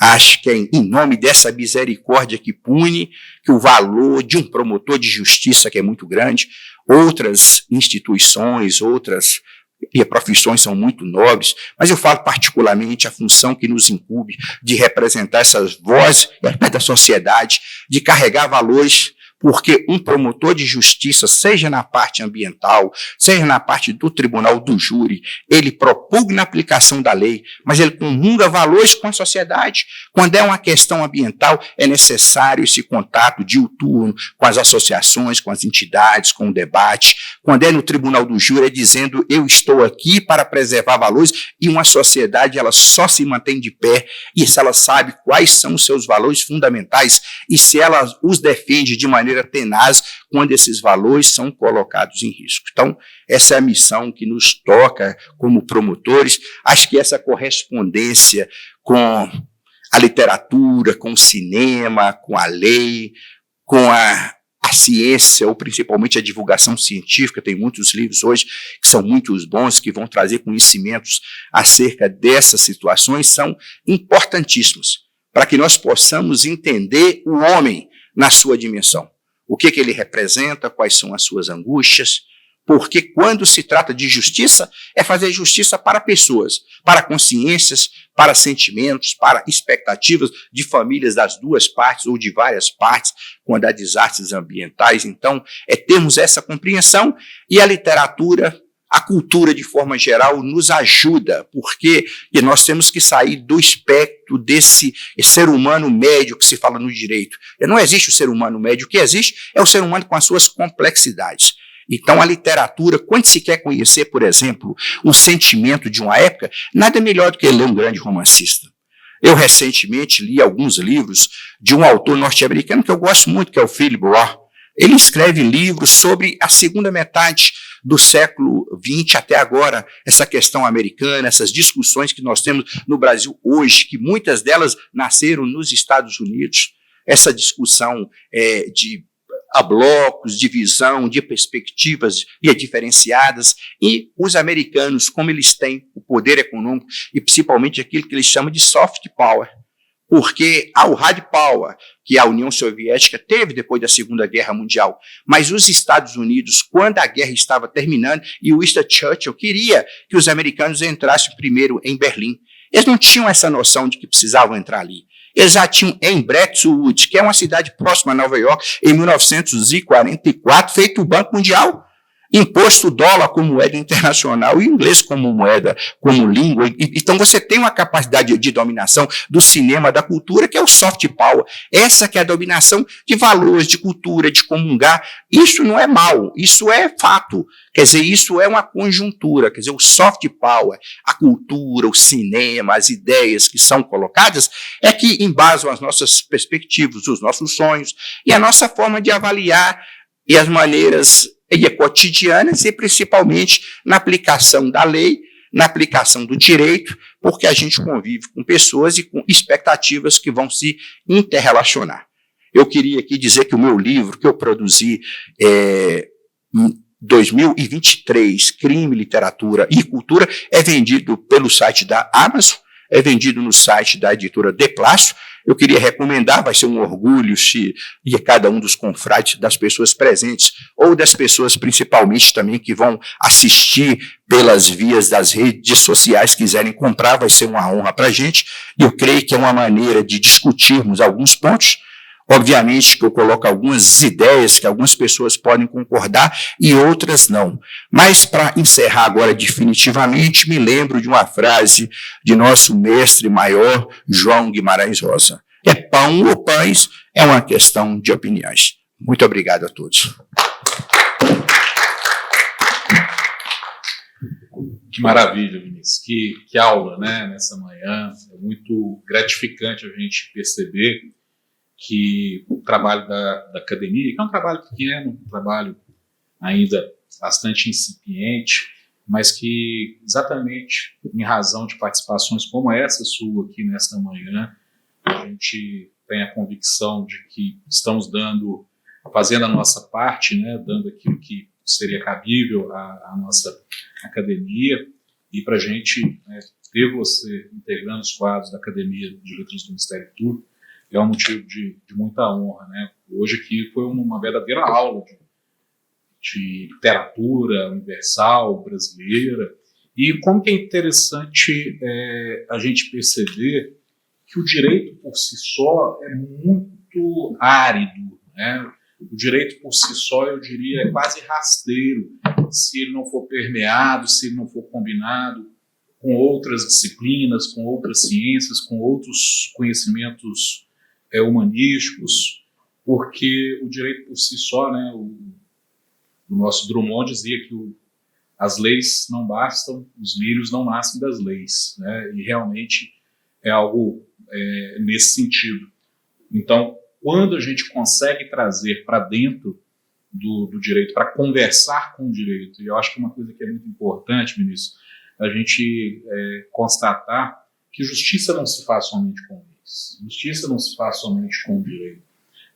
Acho que é em nome dessa misericórdia que pune, que o valor de um promotor de justiça, que é muito grande, outras instituições, outras profissões são muito nobres, mas eu falo particularmente a função que nos incumbe de representar essas vozes da sociedade, de carregar valores, porque um promotor de justiça, seja na parte ambiental, seja na parte do tribunal do júri, ele propugna a aplicação da lei, mas ele comunga valores com a sociedade. Quando é uma questão ambiental, é necessário esse contato diuturno com as associações, com as entidades, com o debate. Quando é no tribunal do júri, é dizendo, eu estou aqui para preservar valores, e uma sociedade, ela só se mantém de pé, e se ela sabe quais são os seus valores fundamentais, e se ela os defende de maneira tenaz quando esses valores são colocados em risco. Então, essa é a missão que nos toca como promotores. Acho que essa correspondência com a literatura, com o cinema, com a lei, com a ciência, ou principalmente a divulgação científica, tem muitos livros hoje que são muito bons, que vão trazer conhecimentos acerca dessas situações, são importantíssimos para que nós possamos entender o homem na sua dimensão. O que ele representa, quais são as suas angústias, porque quando se trata de justiça, é fazer justiça para pessoas, para consciências, para sentimentos, para expectativas de famílias das duas partes ou de várias partes, quando há desastres ambientais. Então, é termos essa compreensão, e a literatura, a cultura de forma geral nos ajuda, porque nós temos que sair do espectro desse ser humano médio que se fala no direito. Não existe o ser humano médio, o que existe é o ser humano com as suas complexidades. Então, a literatura, quando se quer conhecer, por exemplo, o sentimento de uma época, nada melhor do que ler um grande romancista. Eu recentemente li alguns livros de um autor norte-americano que eu gosto muito, que é o Philip Roth. Ele escreve livros sobre a segunda metade do século XX até agora, essa questão americana, essas discussões que nós temos no Brasil hoje, que muitas delas nasceram nos Estados Unidos, essa discussão de blocos, de visão, de perspectivas diferenciadas, e os americanos, como eles têm o poder econômico, e principalmente aquilo que eles chamam de soft power, porque há o hard power, que a União Soviética teve depois da Segunda Guerra Mundial, mas os Estados Unidos, quando a guerra estava terminando, e o Winston Churchill queria que os americanos entrassem primeiro em Berlim. Eles não tinham essa noção de que precisavam entrar ali. Eles já tinham em Bretton Woods, que é uma cidade próxima a Nova York, em 1944, feito o Banco Mundial, imposto o dólar como moeda internacional e o inglês como moeda, como língua. Então você tem uma capacidade de dominação do cinema, da cultura, que é o soft power. Essa que é a dominação de valores, de cultura, de comungar. Isso não é mal, isso é fato. Quer dizer, isso é uma conjuntura. Quer dizer, o soft power, a cultura, o cinema, as ideias que são colocadas, é que embasam as nossas perspectivas, os nossos sonhos e a nossa forma de avaliar e as maneiras cotidianas, e principalmente na aplicação da lei, na aplicação do direito, porque a gente convive com pessoas e com expectativas que vão se interrelacionar. Eu queria aqui dizer que o meu livro, que eu produzi em 2023, Crime, Literatura e Cultura, é vendido pelo site da Amazon, é vendido no site da editora De Plácio. Eu queria recomendar, vai ser um orgulho se cada um dos confrades, das pessoas presentes, ou das pessoas principalmente também que vão assistir pelas vias das redes sociais, quiserem comprar, vai ser uma honra para a gente. E eu creio que é uma maneira de discutirmos alguns pontos. Obviamente que eu coloco algumas ideias que algumas pessoas podem concordar e outras não. Mas, para encerrar agora definitivamente, me lembro de uma frase de nosso mestre maior, João Guimarães Rosa. É pão ou pães, é uma questão de opiniões. Muito obrigado a todos. Que maravilha, Vinícius. Que aula, né, nessa manhã. É muito gratificante a gente perceber que o trabalho da academia, que é um trabalho pequeno, um trabalho ainda bastante incipiente, mas que exatamente em razão de participações como essa sua aqui nesta manhã, a gente tem a convicção de que estamos fazendo a nossa parte, né, dando aquilo que seria cabível à nossa academia, E para a gente ter você integrando os quadros da Academia de Letras do Ministério Público é um motivo de muita honra, né? Hoje aqui foi uma verdadeira aula de literatura universal, brasileira, e como que é interessante a gente perceber que o direito por si só é muito árido, né? O direito por si só, eu diria, é quase rasteiro, se ele não for permeado, se ele não for combinado com outras disciplinas, com outras ciências, com outros conhecimentos humanísticos, porque o direito por si só, né, o nosso Drummond dizia que as leis não bastam, os lírios não nascem das leis, né, e realmente é algo nesse sentido. Então, quando a gente consegue trazer para dentro do direito, para conversar com o direito, e eu acho que uma coisa que é muito importante, ministro, a gente constatar que justiça não se faz somente com leis, justiça não se faz somente com o direito.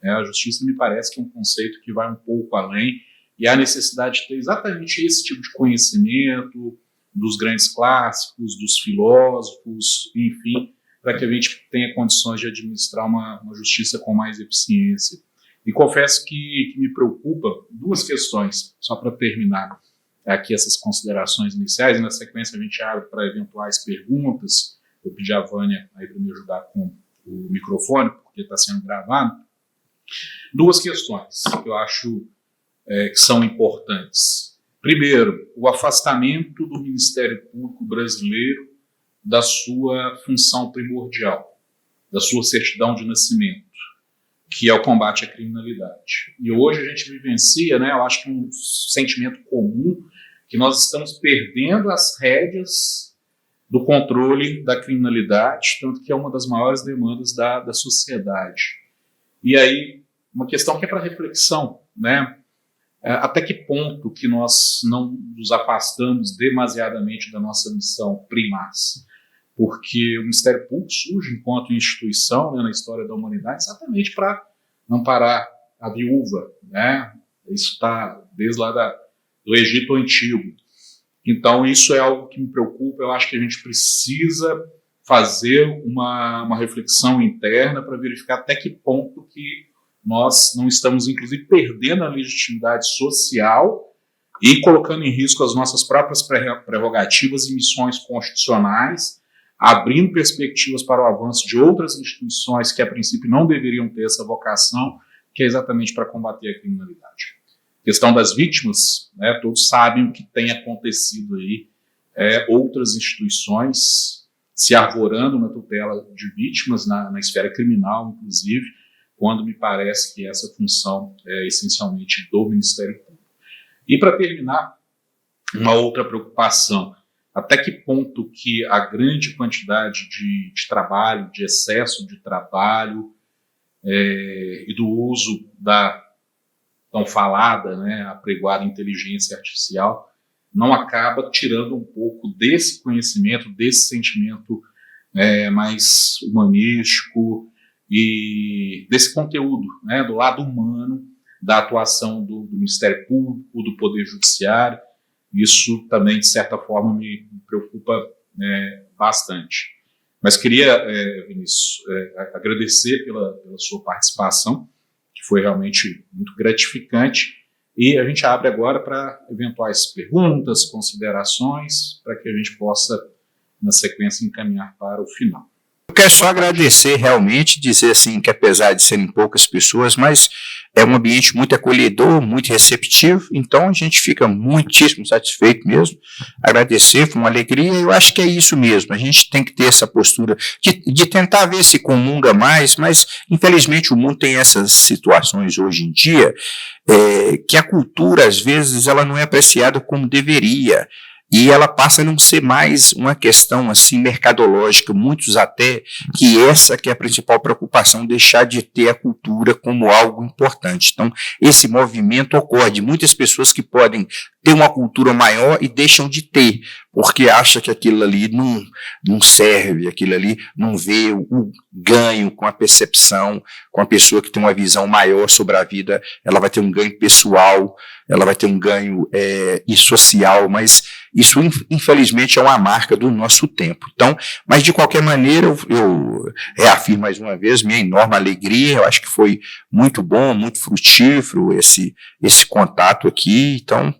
A justiça me parece que é um conceito que vai um pouco além, e há necessidade de ter exatamente esse tipo de conhecimento dos grandes clássicos, dos filósofos, enfim, para que a gente tenha condições de administrar uma justiça com mais eficiência. E confesso que me preocupa duas questões, só para terminar aqui essas considerações iniciais, e na sequência a gente abre para eventuais perguntas. Eu pedi a Vânia aí para me ajudar com o microfone, porque está sendo gravado. Duas questões que eu acho que são importantes. Primeiro, o afastamento do Ministério Público brasileiro da sua função primordial, da sua certidão de nascimento, que é o combate à criminalidade. E hoje a gente vivencia, né, eu acho que um sentimento comum, que nós estamos perdendo as rédeas do controle da criminalidade, tanto que é uma das maiores demandas da sociedade. E aí, uma questão que é para reflexão, né? Até que ponto que nós não nos afastamos demasiadamente da nossa missão primaz? Porque o Ministério Público surge enquanto instituição, né, na história da humanidade exatamente para amparar a viúva, né? Isso está desde lá do Egito Antigo. Então isso é algo que me preocupa. Eu acho que a gente precisa fazer uma reflexão interna para verificar até que ponto que nós não estamos, inclusive, perdendo a legitimidade social e colocando em risco as nossas próprias prerrogativas e missões constitucionais, abrindo perspectivas para o avanço de outras instituições que, a princípio, não deveriam ter essa vocação, que é exatamente para combater a criminalidade. A questão das vítimas, né, todos sabem o que tem acontecido aí, outras instituições se arvorando na tutela de vítimas, na esfera criminal, inclusive, quando me parece que essa função é essencialmente do Ministério Público. E, para terminar, uma outra preocupação: até que ponto que a grande quantidade de trabalho, de excesso de trabalho e do uso da tão falada, né, apregoada inteligência artificial não acaba tirando um pouco desse conhecimento, desse sentimento mais humanístico e desse conteúdo, né, do lado humano da atuação do Ministério Público, do Poder Judiciário. Isso também, de certa forma, me preocupa bastante. Mas queria, Vinícius, agradecer pela sua participação, que foi realmente muito gratificante, e a gente abre agora para eventuais perguntas, considerações, para que a gente possa, na sequência, encaminhar para o final. Eu quero só agradecer realmente, dizer assim que apesar de serem poucas pessoas, mas é um ambiente muito acolhedor, muito receptivo, então a gente fica muitíssimo satisfeito mesmo. Agradecer, foi uma alegria, e eu acho que é isso mesmo, a gente tem que ter essa postura de tentar ver se comunga mais, mas infelizmente o mundo tem essas situações hoje em dia, que a cultura às vezes ela não é apreciada como deveria. E ela passa a não ser mais uma questão assim mercadológica, muitos até que essa que é a principal preocupação, deixar de ter a cultura como algo importante. Então, esse movimento ocorre de muitas pessoas que podem ter uma cultura maior e deixam de ter, porque acha que aquilo ali não serve, aquilo ali não vê o ganho com a percepção, com a pessoa que tem uma visão maior sobre a vida, ela vai ter um ganho pessoal, ela vai ter um ganho e social, mas isso infelizmente é uma marca do nosso tempo. Então, mas de qualquer maneira eu reafirmo mais uma vez minha enorme alegria, eu acho que foi muito bom, muito frutífero esse contato aqui, então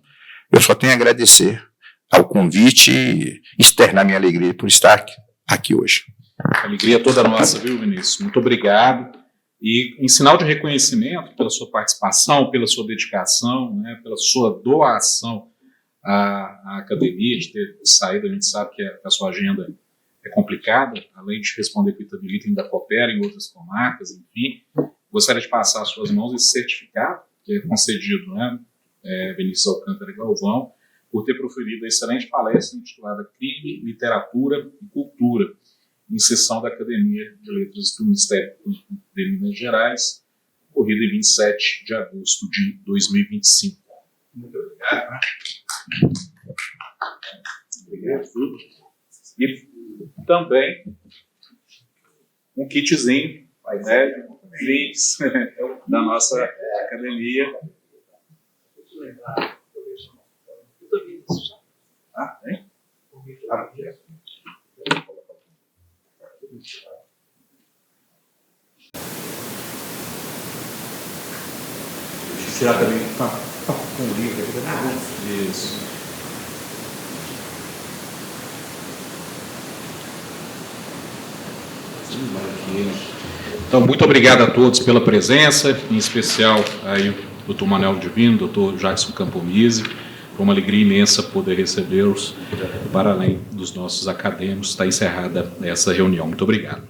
eu só tenho a agradecer ao convite e externar minha alegria por estar aqui hoje. A alegria toda nossa, viu, Vinícius? Muito obrigado. E em sinal de reconhecimento pela sua participação, pela sua dedicação, né, pela sua doação à academia, de ter saído, a gente sabe que a sua agenda é complicada, além de responder com o Itabirito, ainda coopera em outras comarcas, enfim. Gostaria de passar às suas mãos esse certificado, que é concedido, né, Vinícius Alcântara Galvão, por ter proferido a excelente palestra intitulada Crime, Literatura e Cultura, em sessão da Academia de Letras do Ministério Público de Minas Gerais, ocorrida em 27 de agosto de 2025. Muito obrigado. Obrigado. E também um kitzinho, links da nossa academia. Tem? Tirar também com o livro aqui. Isso. Então, muito obrigado a todos pela presença, em especial aí o Dr. Manuel Divino, o Dr. Jackson Campomise. Foi uma alegria imensa poder recebê-los para além dos nossos acadêmicos. Está encerrada essa reunião. Muito obrigado.